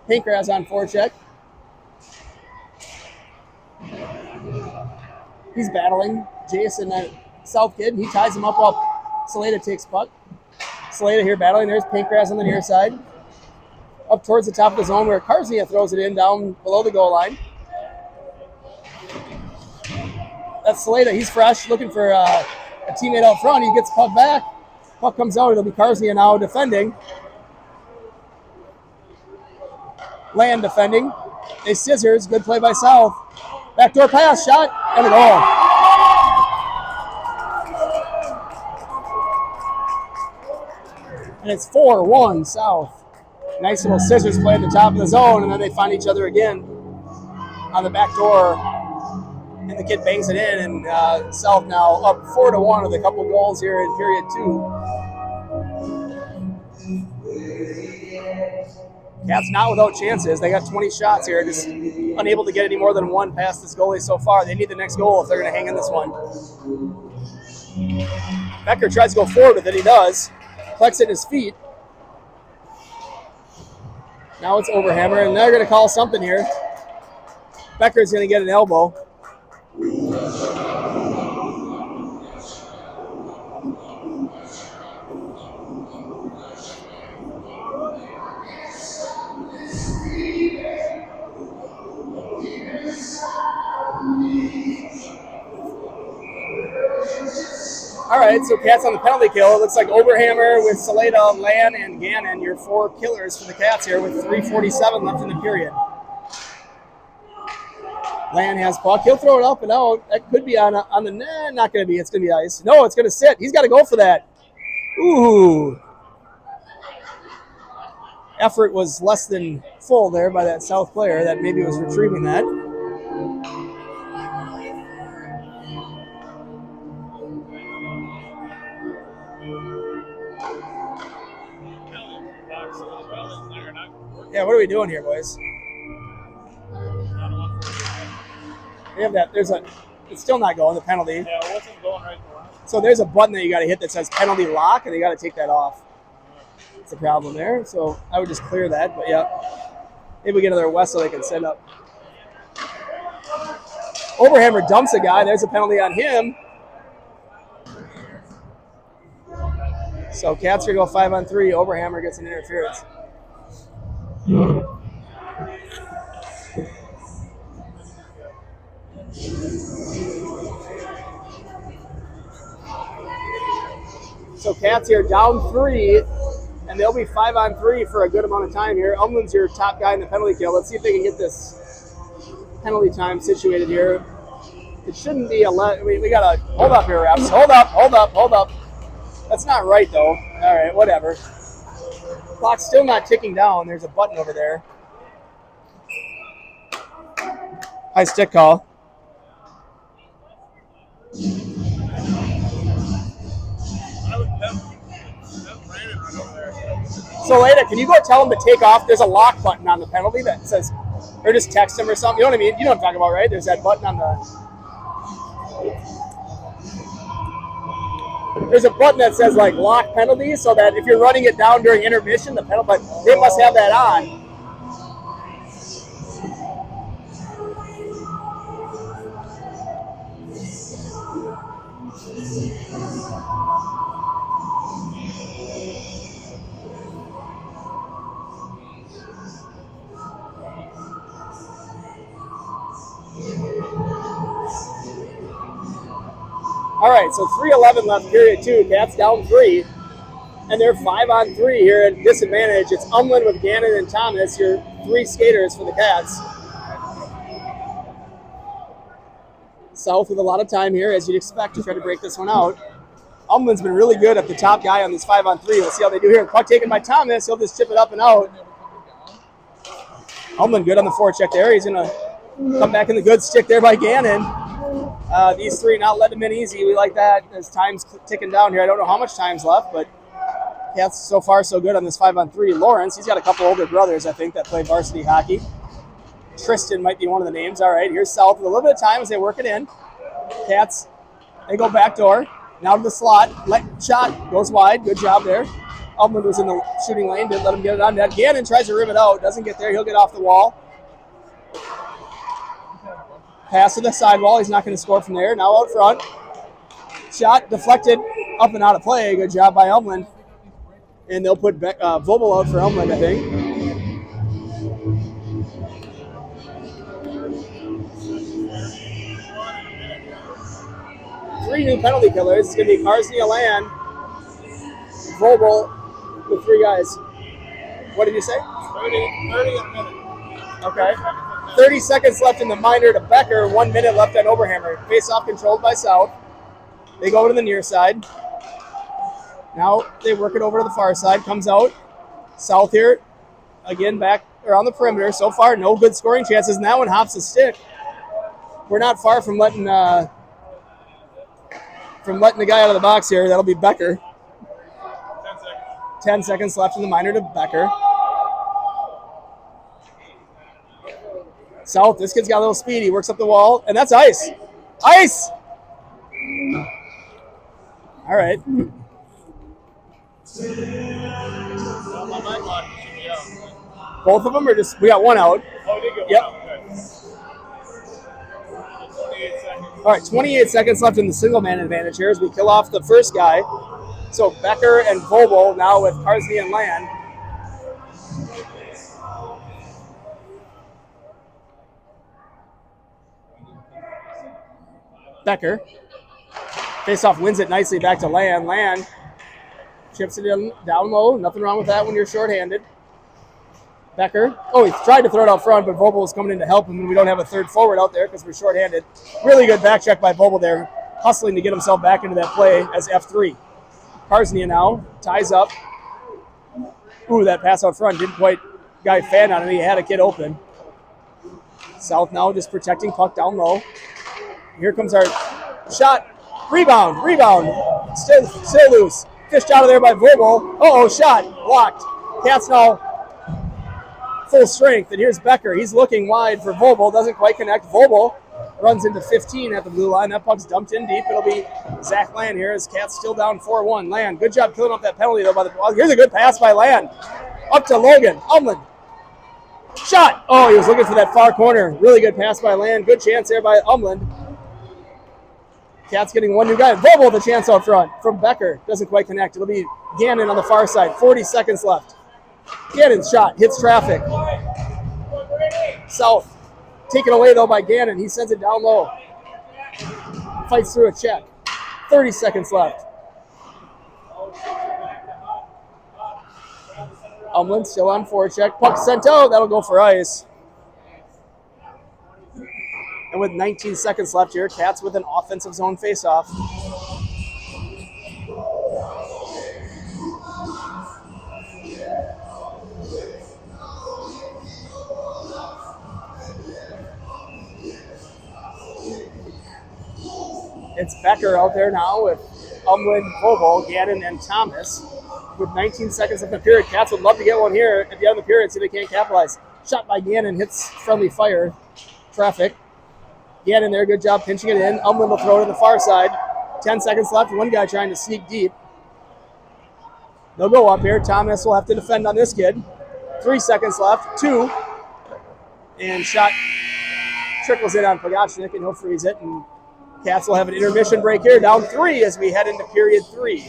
Pankraz on forecheck. He's battling Jason, that South kid, and he ties him up while Saleta takes puck. Saleta here battling. There's Pankraz on the near side. Up towards the top of the zone where Karsnia throws it in down below the goal line. That's Saleta. He's fresh, looking for a teammate out front. He gets puck back. Puck comes out. It'll be Karsnia now defending. Land defending. They scissors. Good play by South. Backdoor pass, shot, and a goal. And it's 4-1 South. Nice little scissors play at the top of the zone, and then they find each other again on the back door. And the kid bangs it in, and South now up 4-1 with a couple goals here in period 2. Cats not without chances. They got 20 shots here, just unable to get any more than one past this goalie so far. They need the next goal if they're going to hang in this one. Becker tries to go forward with it. He does. Collects it at his feet. Now it's Overhammer, and they're going to call something here. Becker's going to get an elbow. All right, so Cats on the penalty kill. It looks like Overhammer with Saleta, Lan, and Gannon, your 4 killers for the Cats here with 3:47 left in the period. Lan has puck. He'll throw it up and out. That could be on the net. Not going to be. It's going to be ice. No, it's going to sit. He's got to go for that. Ooh. Effort was less than full there by that South player that maybe was retrieving that. Yeah, what are we doing here, boys? We have that. It's still not going, the penalty. Yeah, it wasn't going right now. So there's a button that you got to hit that says penalty lock, and you got to take that off. It's a problem there. So I would just clear that, but yeah. Maybe we get another West so they can send up. Overhammer dumps a guy. There's a penalty on him. So Cats are going to go 5-on-3. Overhammer gets an interference. So Cats here down 3, and they'll be 5-on-3 for a good amount of time here. Umland's your top guy in the penalty kill. Let's see if they can get this penalty time situated here. It shouldn't be we got to hold up here, refs. Hold up. That's not right, though. All right, whatever. Clock's still not ticking down. There's a button over there. High stick call. So, Leda, can you go tell him to take off? There's a lock button on the penalty that says, or just text him or something. You know what I mean? You know what I'm talking about, right? There's that button on the. There's a button that says like lock penalty, so that if you're running it down during intermission, the penalty, but they must have that on. All right, so 3:11 left, period 2. Cats down 3. And they're 5-on-3 here at disadvantage. It's Umland with Gannon and Thomas, your 3 skaters for the Cats. South with a lot of time here, as you'd expect, to try to break this one out. Umland's been really good at the top guy on this 5-on-3. We'll see how they do here. Puck taken by Thomas. He'll just chip it up and out. Umland good on the forecheck there. He's going to come back in the good stick there by Gannon. These 3 not letting him in easy. We like that as time's ticking down here. I don't know how much time's left, but Cats so far so good on this 5-on-3. Lawrence, he's got a couple older brothers, I think, that play varsity hockey. Tristan might be one of the names. All right, here's South with a little bit of time as they work it in. Cats, they go back door. Now to the slot. Shot goes wide. Good job there. Umland was in the shooting lane. Didn't let him get it on net. Gannon tries to rim it out. Doesn't get there. He'll get off the wall. Pass to the sidewall. He's not going to score from there. Now out front. Shot deflected up and out of play. Good job by Umland. And they'll put Vobel out for Umland, I think. Three new penalty killers. It's going to be Karsnia Land, Vobel, with 3 guys. What did you say? 30 a minute. Okay. 30 seconds left in the minor to Becker. 1 minute left on Oberhammer. Face-off controlled by South. They go to the near side. Now they work it over to the far side. Comes out. South here. Again, back around the perimeter. So far, no good scoring chances. And that one hops the stick. We're not far from letting the guy out of the box here. That'll be Becker. 10 seconds left in the minor to Becker. South, this kid's got a little speed. He works up the wall, and that's ice. Ice! All right. Both of them are just, we got one out. Oh, they go. Yep. Okay. All right, 28 seconds left in the single man advantage here as we kill off the first guy. So Becker and Vobel now with Karsny and Land. Becker. Face-off wins it nicely back to Land. Land chips it in down low. Nothing wrong with that when you're shorthanded. Becker. Oh, he tried to throw it out front, but Vobel was coming in to help him, and we don't have a third forward out there because we're shorthanded. Really good back check by Vobel there, hustling to get himself back into that play as F3. Karsnia now ties up. Ooh, that pass out front didn't quite guy fan on him. He had a kid open. South now just protecting puck down low. Here comes our shot. Rebound. Still loose. Fished out of there by Vobel. Uh-oh, shot. Blocked. Cats now full strength, and here's Becker. He's looking wide for Vobel. Doesn't quite connect. Vobel runs into 15 at the blue line. That puck's dumped in deep. It'll be Zach Land here as Cats still down 4-1. Land, good job killing up that penalty, though. Here's a good pass by Land. Up to Logan. Umland. Shot. Oh, he was looking for that far corner. Really good pass by Land. Good chance there by Umland. Cats getting one new guy. Vobel the chance out front from Becker. Doesn't quite connect. It'll be Gannon on the far side. 40 seconds left. Gannon's shot. Hits traffic. South. Taken away, though, by Gannon. He sends it down low. Fights through a check. 30 seconds left. Umland still on forecheck. Puck sent out. That'll go for ice. And with 19 seconds left here, Cats with an offensive zone faceoff. It's Becker out there now with Umland, Vobel, Gannon, and Thomas. with 19 seconds left in the period. Cats would love to get one here at the end of the period, see if they can't capitalize. Shot by Gannon, hits friendly fire. Traffic. Gannon there, good job pinching it in. Umland will throw it to the far side. 10 seconds left. One guy trying to sneak deep. They'll go up here. Thomas will have to defend on this kid. 3 seconds left. 2. And shot trickles in on Pogachnik, and he'll freeze it. And Cats will have an intermission break here. Down 3 as we head into period 3.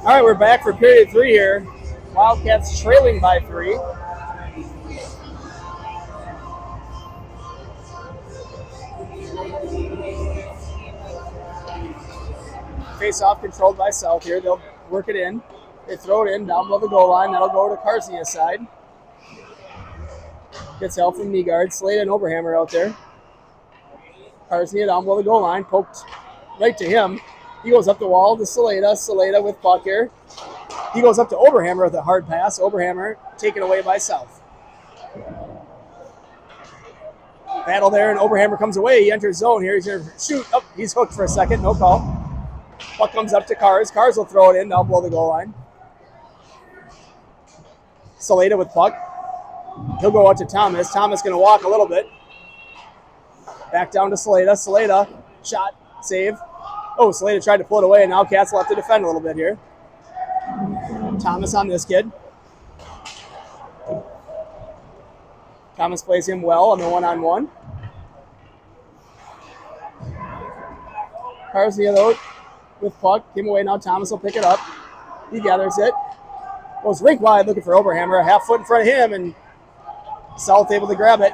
All right, we're back for period 3 here. Wildcats trailing by 3. Face-off controlled by South here. They'll work it in. They throw it in down below the goal line. That'll go to Carsnia's side. Gets help from Nygaard. Slade and Oberhammer out there. Carsnia down below the goal line. Poked right to him. He goes up the wall to Saleda. Saleda with puck here. He goes up to Oberhammer with a hard pass. Oberhammer taken away by South. Battle there, and Oberhammer comes away. He enters zone here. He's going to shoot. Oh, he's hooked for a second. No call. Puck comes up to Cars. Cars will throw it in down below the goal line. Saleda with puck. He'll go out to Thomas. Thomas going to walk a little bit. Back down to Saleda. Saleda, shot, save. Oh, Saleda tried to pull it away, and now Cats will have to defend a little bit here. Thomas on this kid. Thomas plays him well on the one-on-one. Carsnia, though, with puck. Came away now. Thomas will pick it up. He gathers it. Goes rink wide looking for Oberhammer. A half foot in front of him, and South able to grab it.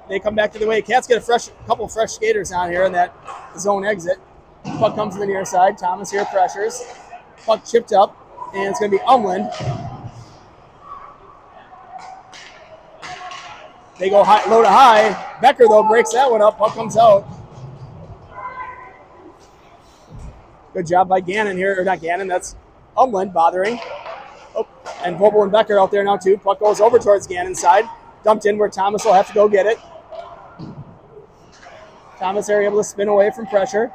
They come back to the way. Cats get a couple fresh skaters on here in that zone exit. Puck comes to the near side. Thomas here pressures. Puck chipped up, and it's going to be Umland. They go high, low to high. Becker, though, breaks that one up. Puck comes out. Good job by Gannon here. Or not Gannon, that's Umland bothering. Oh, and Vogel and Becker out there now, too. Puck goes over towards Gannon's side. Dumped in where Thomas will have to go get it. Thomas there able to spin away from pressure.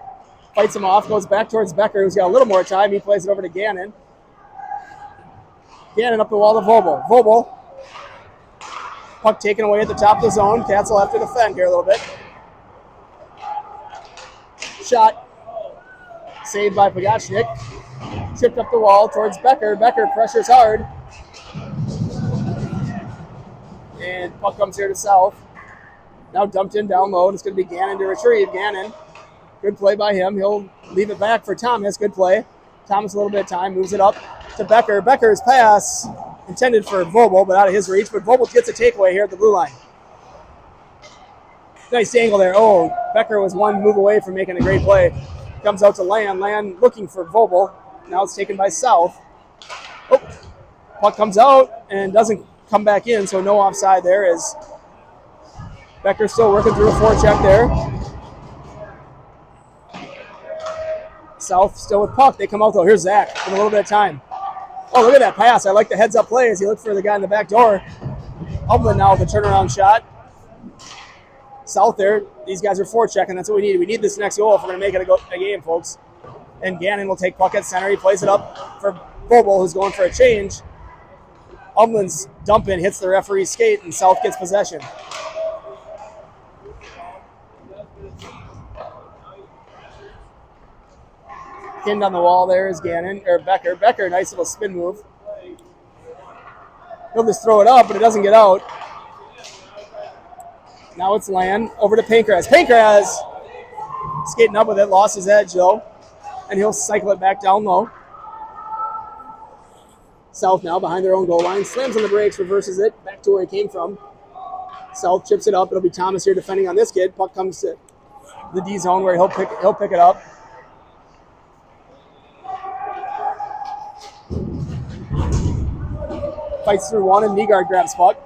Fights him off, goes back towards Becker, who's got a little more time. He plays it over to Gannon. Gannon up the wall to Vogel. Vogel. Puck taken away at the top of the zone. Cats will have to defend here a little bit. Shot. Saved by Pogachnik. Chipped up the wall towards Becker. Becker pressures hard. And puck comes here to South. Now dumped in down low. It's going to be Gannon to retrieve. Gannon. Good play by him. He'll leave it back for Thomas. Good play. Thomas a little bit of time. Moves it up to Becker. Becker's pass intended for Vogel, but out of his reach. But Vogel gets a takeaway here at the blue line. Nice angle there. Oh, Becker was one move away from making a great play. Comes out to Land. Land looking for Vogel. Now it's taken by South. Oh, puck comes out and doesn't come back in, so no offside there as Becker still working through a forecheck there. South still with puck. They come out though. Here's Zach with a little bit of time. Oh, look at that pass. I like the heads up play as he looked for the guy in the back door. Umland now with a turnaround shot. South there. These guys are forechecking. That's what we need. We need this next goal if we're going to make it a game, folks. And Gannon will take puck at center. He plays it up for Bobo, who's going for a change. Umland's dump in, hits the referee's skate, and South gets possession. Pinned on the wall there is Becker. Becker, nice little spin move. He'll just throw it up, but it doesn't get out. Now it's Land over to Pankraz. Pankraz skating up with it, lost his edge though, and he'll cycle it back down low. South now behind their own goal line, slams on the brakes, reverses it back to where it came from. South chips it up. It'll be Thomas here defending on this kid. Puck comes to the D zone where he'll pick it up. Fights through one, and Nygaard grabs puck.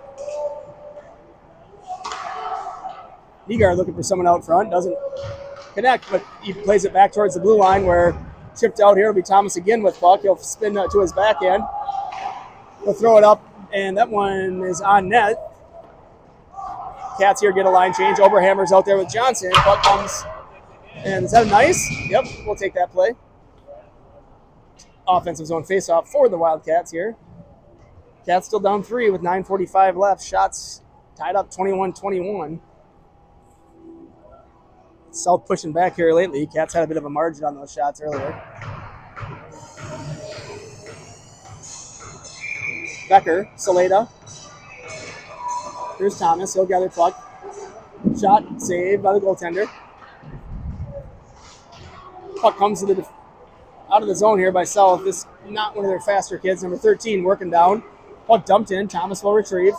Nygaard looking for someone out front. Doesn't connect, but he plays it back towards the blue line where chipped out here will be Thomas again with puck. He'll spin to his backhand. He'll throw it up, and that one is on net. Cats here get a line change. Oberhammer's out there with Johnson. Puck comes, and is that a nice? Yep, we'll take that play. Offensive zone faceoff for the Wildcats here. Cats still down 3 with 9:45 left. Shots tied up 21-21. South pushing back here lately. Cats had a bit of a margin on those shots earlier. Becker, Saleda. Here's Thomas. He'll gather puck. Shot saved by the goaltender. Puck comes to out of the zone here by South. This not one of their faster kids. Number 13 working down. Puck dumped in. Thomas will retrieve.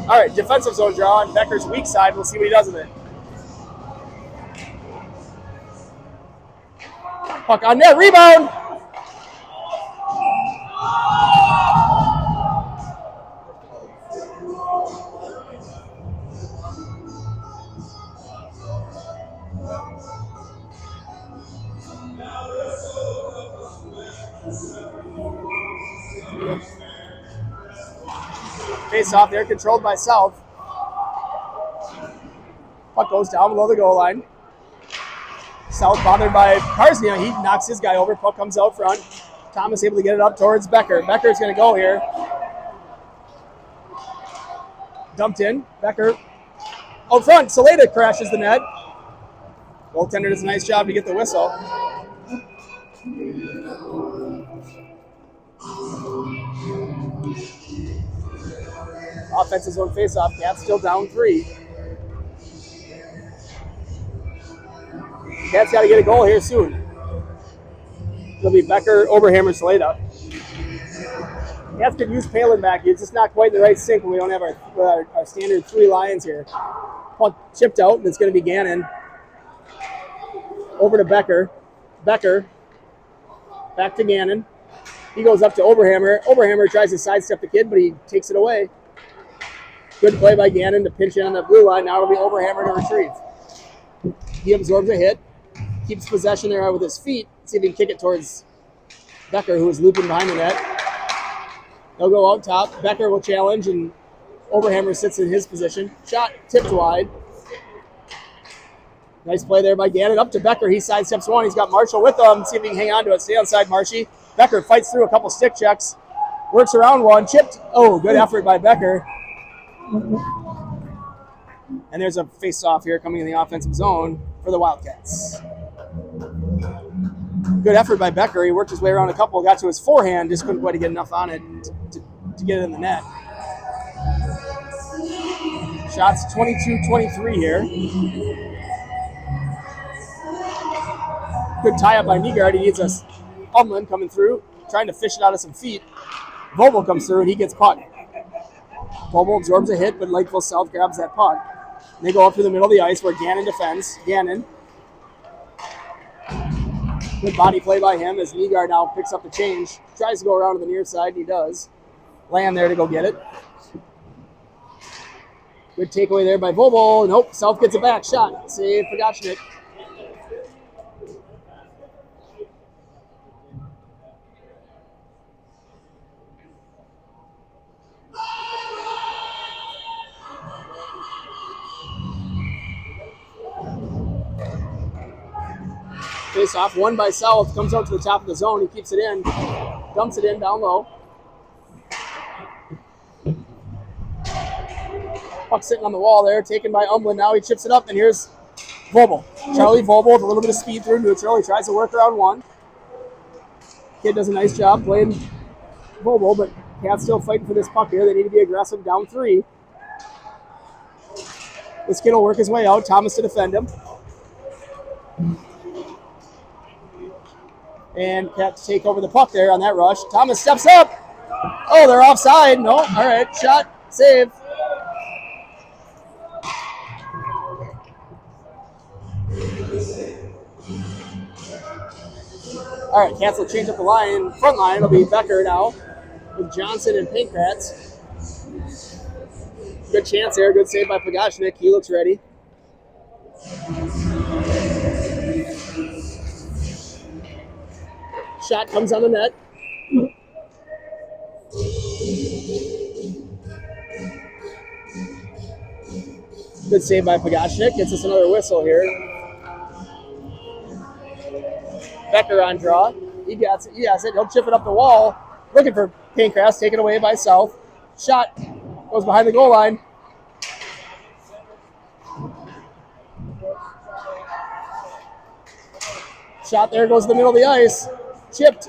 All right, defensive zone draw on Becker's weak side. We'll see what he does with it. Puck on net. Rebound. Face off there, controlled by South. Puck goes down below the goal line. South bothered by Karsnia. He knocks his guy over. Puck comes out front. Thomas able to get it up towards Becker. Becker's going to go here. Dumped in. Becker out front. Saleda crashes the net. Goaltender does a nice job to get the whistle. Offensive zone faceoff. Cats still down 3. Cats got to get a goal here soon. It'll be Becker, Oberhammer, Saleda. Cats could use Palin back. It's just not quite in the right sync when we don't have our standard 3 lines here. Puck chipped out, and it's going to be Gannon. Over to Becker. Becker. Back to Gannon. He goes up to Oberhammer. Oberhammer tries to sidestep the kid, but he takes it away. Good play by Gannon to pinch in on the blue line. Now it'll be Oberhammer to retrieve. He absorbs a hit. Keeps possession there with his feet. See if he can kick it towards Becker, who is looping behind the net. They'll go out top. Becker will challenge, and Oberhammer sits in his position. Shot tipped wide. Nice play there by Gannon. Up to Becker. He sidesteps one. He's got Marshall with him. See if he can hang on to it. Stay onside, Marshy. Becker fights through a couple stick checks. Works around one. Chipped. Oh, good effort by Becker. And there's a face-off here coming in the offensive zone for the Wildcats. Good effort by Becker. He worked his way around a couple, got to his forehand, just couldn't quite get enough on it to get it in the net. Shots 22-23 here. Good tie-up by Nygaard. He needs us. Umland coming through, trying to fish it out of some feet. Vogel comes through, and he gets puck. Vogel absorbs a hit, but Lakeville South grabs that puck. They go up to the middle of the ice where Gannon defends. Gannon. Good body play by him as Nygaard now picks up the change. Tries to go around to the near side, and he does. Land there to go get it. Good takeaway there by Vobel. Nope, Self gets it back. Shot. Save for Gotchnik. Face off, one by South, comes out to the top of the zone. He keeps it in, dumps it in down low. Puck sitting on the wall there, taken by Umblin. Now he chips it up, and here's Vobel. Charlie Vobel with a little bit of speed through neutral. He tries to work around one. Kid does a nice job playing Vobel, but Cats still fighting for this puck here. They need to be aggressive down 3. This kid will work his way out. Thomas to defend him. And Cats take over the puck there on that rush. Thomas steps up. Oh, they're offside. No. All right. Shot. Save. All right. Cats will change up the line. Front line will be Becker now with Johnson and Pankratz. Good chance there. Good save by Pagashnik. He looks ready. Shot comes on the net. Good save by Pagashnik. Gets us another whistle here. Becker on draw. He has it. He'll chip it up the wall. Looking for Pankratz. Taken away by South. Shot goes behind the goal line. Shot there, goes to the middle of the ice. Chipped.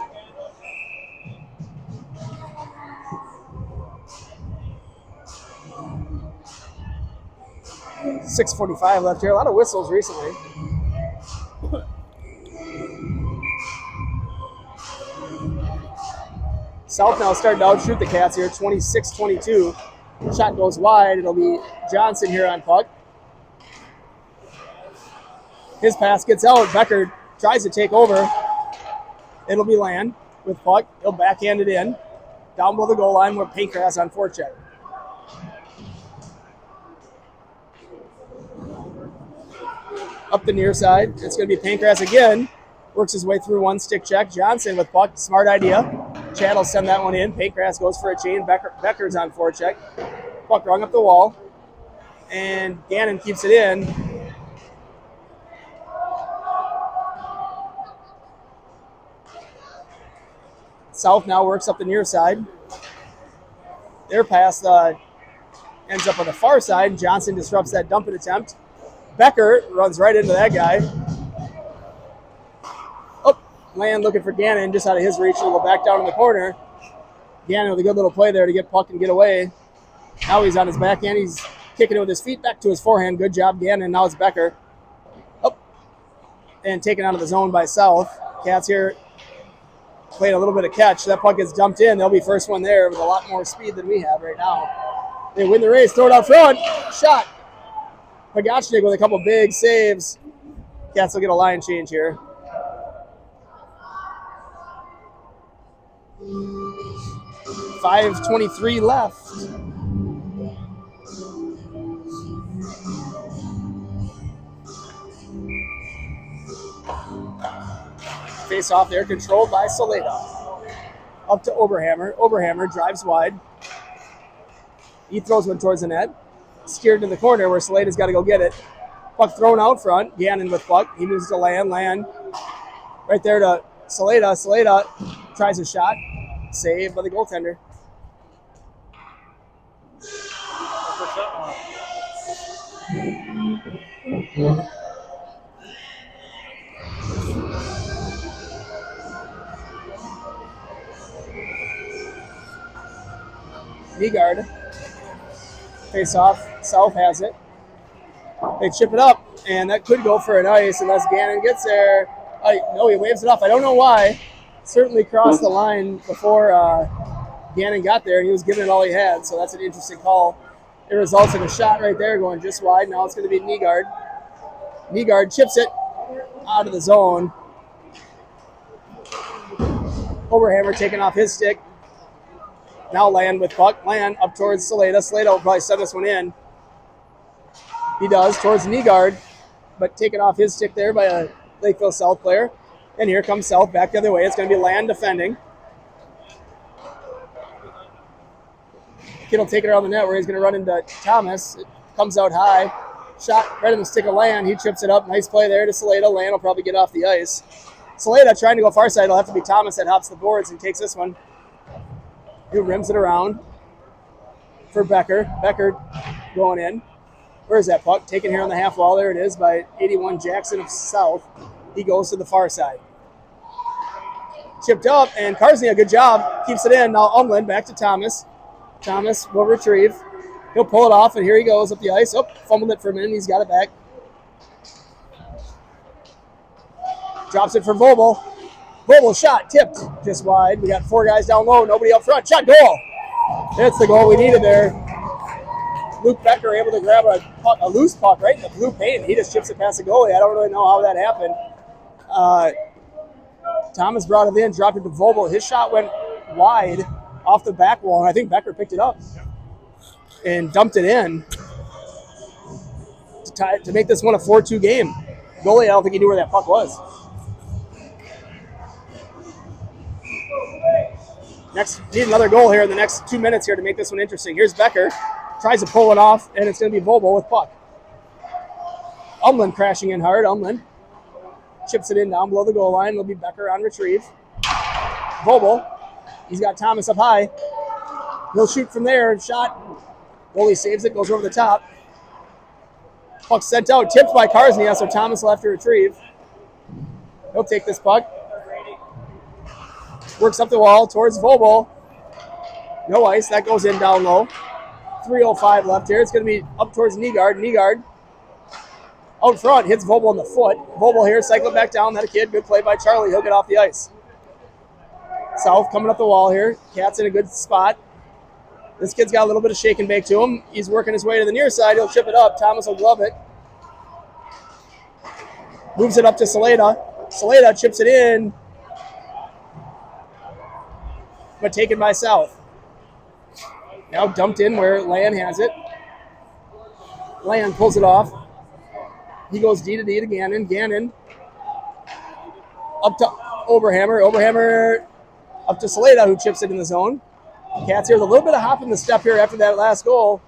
.6:45 left here. A lot of whistles recently. South now starting to outshoot the Cats here, 26-22. Shot goes wide. It'll be Johnson here on puck. His pass gets out. Becker tries to take over. It'll be Land with puck. He'll backhand it in. Down below the goal line with Pankratz on forecheck. Up the near side. It's going to be Pankratz again. Works his way through one stick check. Johnson with puck. Smart idea. Chad will send that one in. Pankratz goes for a chain. Becker's on forecheck. Puck rung up the wall. And Gannon keeps it in. South now works up the near side. Their pass ends up on the far side. Johnson disrupts that dumping attempt. Becker runs right into that guy. Oh, Land looking for Gannon just out of his reach. He'll go back down in the corner. Gannon with a good little play there to get puck and get away. Now he's on his backhand. He's kicking it with his feet back to his forehand. Good job, Gannon. Now it's Becker. Oh, and taken out of the zone by South. Cats here playing a little bit of catch. That puck gets dumped in. They'll be first one there with a lot more speed than we have right now. They win the race. Throw it out front. Shot. Pagashnik with a couple big saves. Cats will get a line change here. .5:23 left. Face off there, controlled by Saleda. Up to Oberhammer. Oberhammer drives wide. He throws one towards the net. Steered to the corner where Saleda's got to go get it. Puck thrown out front. Gannon with puck. He moves to Land. Land right there to Saleda. Saleda tries a shot. Saved by the goaltender. Nygaard. Face off. South has it. They chip it up, and that could go for an ice unless Gannon gets there. No, he waves it off. I don't know why. Certainly crossed the line before Gannon got there, and he was giving it all he had, so that's an interesting call. It results in a shot right there going just wide. Now it's going to be Nygaard. Nygaard chips it out of the zone. Oberhammer taking off his stick. Now Land with puck. Land up towards Saleda. Saleda will probably send this one in. He does, towards the knee guard, but taken off his stick there by a Lakeville South player. And here comes South back the other way. It's going to be Land defending. Kid will take it around the net where he's going to run into Thomas. It comes out high. Shot right in the stick of Land. He trips it up. Nice play there to Saleda. Land will probably get off the ice. Saleda trying to go far side. It'll have to be Thomas that hops the boards and takes this one. He rims it around for Becker. Becker going in. Where's that puck? Taken here on the half wall. There it is by 81 Jackson of South. He goes to the far side. Chipped up, and Karsny, a good job. Keeps it in. Now Umland back to Thomas. Thomas will retrieve. He'll pull it off, and here he goes up the ice. Oh, fumbled it for a minute. He's got it back. Drops it for Vogel. Vogel shot, tipped just wide. We got 4 guys down low, nobody up front. Shot, goal. That's the goal we needed there. Luke Becker able to grab a loose puck right in the blue paint. He just chips it past the goalie. I don't really know how that happened. Thomas brought it in, dropped it to Vogel. His shot went wide off the back wall, and I think Becker picked it up and dumped it in to make this one a 4-2 game. Goalie, I don't think he knew where that puck was. Next, need another goal here in the next 2 minutes here to make this one interesting. Here's Becker. Tries to pull it off, and it's going to be Vogel with puck. Umland crashing in hard. Umland chips it in down below the goal line. It'll be Becker on retrieve. Vogel. He's got Thomas up high. He'll shoot from there. Shot. Goalie saves it. Goes over the top. Puck sent out. Tipped by Karsny, so Thomas will have to retrieve. He'll take this puck. Works up the wall towards Vogel. No ice. That goes in down low. 3:05 left here. It's going to be up towards Nygaard. Nygaard out front. Hits Vogel in the foot. Vogel here. Cycle back down. That a kid. Good play by Charlie. He'll get off the ice. South coming up the wall here. Cat's in a good spot. This kid's got a little bit of shake and bake to him. He's working his way to the near side. He'll chip it up. Thomas will glove it. Moves it up to Saleda. Saleda chips it in. But taken by South. Now dumped in where Land has it. Land pulls it off. He goes D to D to Gannon. Gannon up to Oberhammer. Oberhammer up to Saleda, who chips it in the zone. Cats here with a little bit of hop in the step here after that last goal.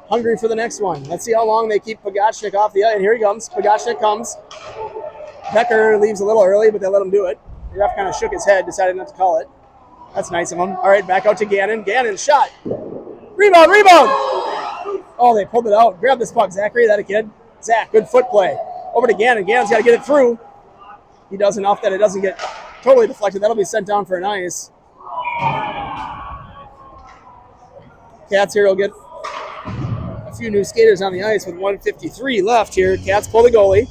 Hungry for the next one. Let's see how long they keep Pagachnik off the ice. And here he comes. Pagachnik comes. Becker leaves a little early, but they let him do it. The ref kind of shook his head, decided not to call it. That's nice of him. All right, back out to Gannon. Gannon shot. Rebound, rebound. Oh, they pulled it out. Grab this puck, Zachary. That a kid? Zach, good foot play. Over to Gannon. Gannon's got to get it through. He does enough that it doesn't get totally deflected. That'll be sent down for an ice. Cats here will get a few new skaters on the ice with 1:53 left here. Cats pull the goalie.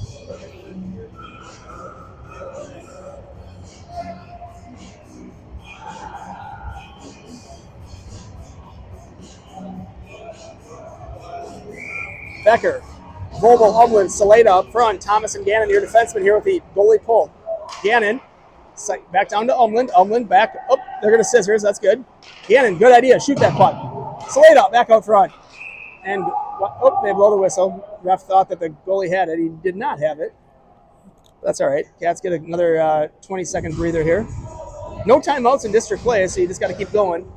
Becker, Vogel, Umland, Saleda up front. Thomas and Gannon, your defenseman here with the goalie pull. Gannon, back down to Umland. Umland back. Oh, they're going to scissors. That's good. Gannon, good idea. Shoot that puck. Saleda back out front. And, oh, they blow the whistle. Ref thought that the goalie had it. He did not have it. That's all right. Cats get another 20-second breather here. No timeouts in district play, so you just got to keep going.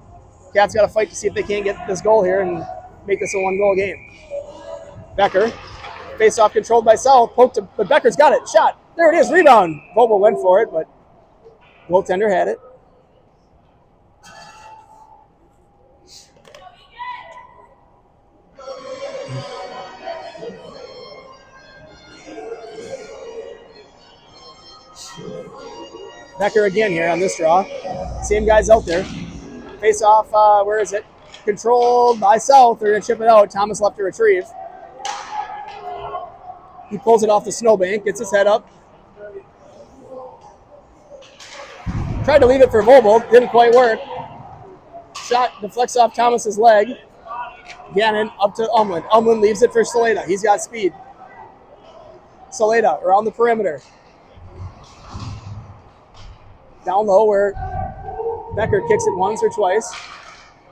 Cats got to fight to see if they can't get this goal here and make this a one-goal game. Becker, face-off controlled by South, poked him, but Becker's got it. Shot. There it is. Rebound. Vogel went for it, but goaltender had it. Becker again here on this draw. Same guys out there. Face-off, where is it? Controlled by South. They're going to chip it out. Thomas left to retrieve. He pulls it off the snowbank, gets his head up. Tried to leave it for Vogel, didn't quite work. Shot deflects off Thomas's leg. Gannon up to Umland. Umland leaves it for Saleda. He's got speed. Saleda around the perimeter. Down low where Becker kicks it once or twice.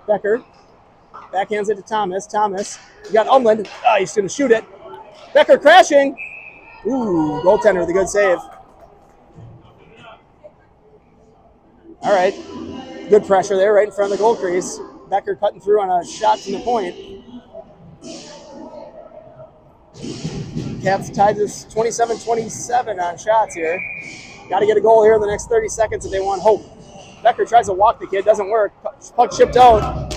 Becker backhands it to Thomas. Thomas, you got Umland. Oh, he's going to shoot it. Becker crashing. Ooh, goaltender with a good save. All right. Good pressure there right in front of the goal crease. Becker cutting through on a shot from the point. Cats tied this 27-27 on shots here. Got to get a goal here in the next 30 seconds if they want hope. Becker tries to walk the kid. Doesn't work. Puck chipped out.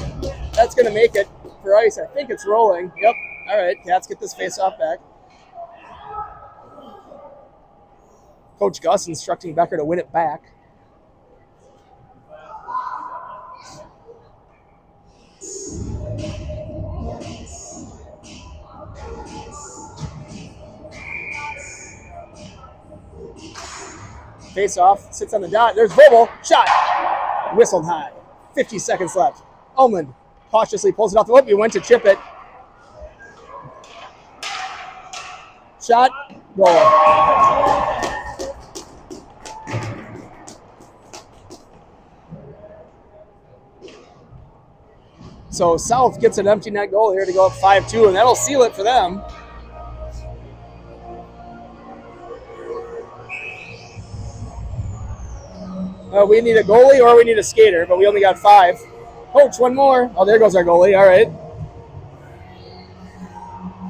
That's going to make it for ice. I think it's rolling. Yep. All right. Cats get this face-off back. Coach Gus instructing Becker to win it back. Face off, sits on the dot. There's Vogel. Shot. Whistled high. 50 seconds left. Umland cautiously pulls it off the whip. He went to chip it. Shot. Goal. So South gets an empty net goal here to go up 5-2, and that'll seal it for them. We need a goalie or we need a skater, but we only got 5. Coach, one more. Oh, there goes our goalie. All right.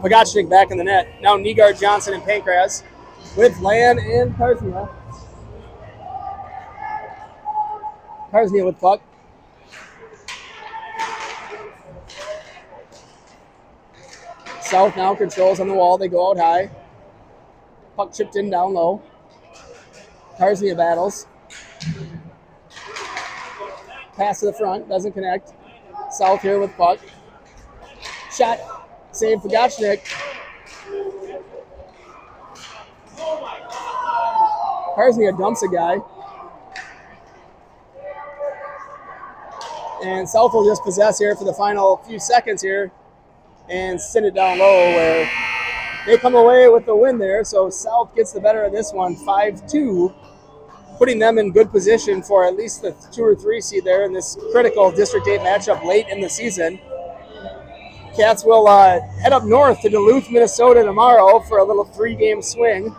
Pagachnik back in the net. Now Nygaard, Johnson, and Pankraz with Land and Karsnia. Karsnia with puck. South now controls on the wall. They go out high. Puck chipped in down low. Karsnia battles. Pass to the front. Doesn't connect. South here with puck. Shot. Save for Gotchnik. Karsnia dumps a guy. And South will just possess here for the final few seconds here and send it down low where they come away with the win there. So South gets the better of this one, 5-2, putting them in good position for at least the 2 or 3 seed there in this critical District 8 matchup late in the season. Cats will head up north to Duluth, Minnesota tomorrow for a little 3-game swing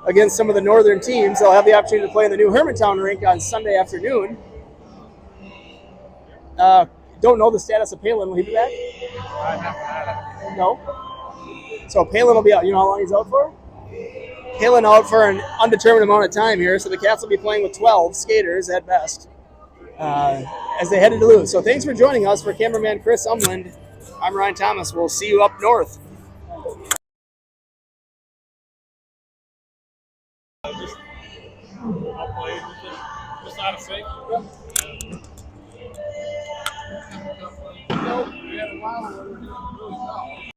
against some of the northern teams. They'll have the opportunity to play in the new Hermantown rink on Sunday afternoon. Don't know the status of Palin. Will he be back? No. So Palin will be out. You know how long he's out for? Palin out for an undetermined amount of time here, so the Cats will be playing with 12 skaters at best as they head to Duluth. So thanks for joining us. For cameraman Chris Umland, I'm Ryan Thomas. We'll see you up north. Just out of sync. No, we had a while where we were doing really well.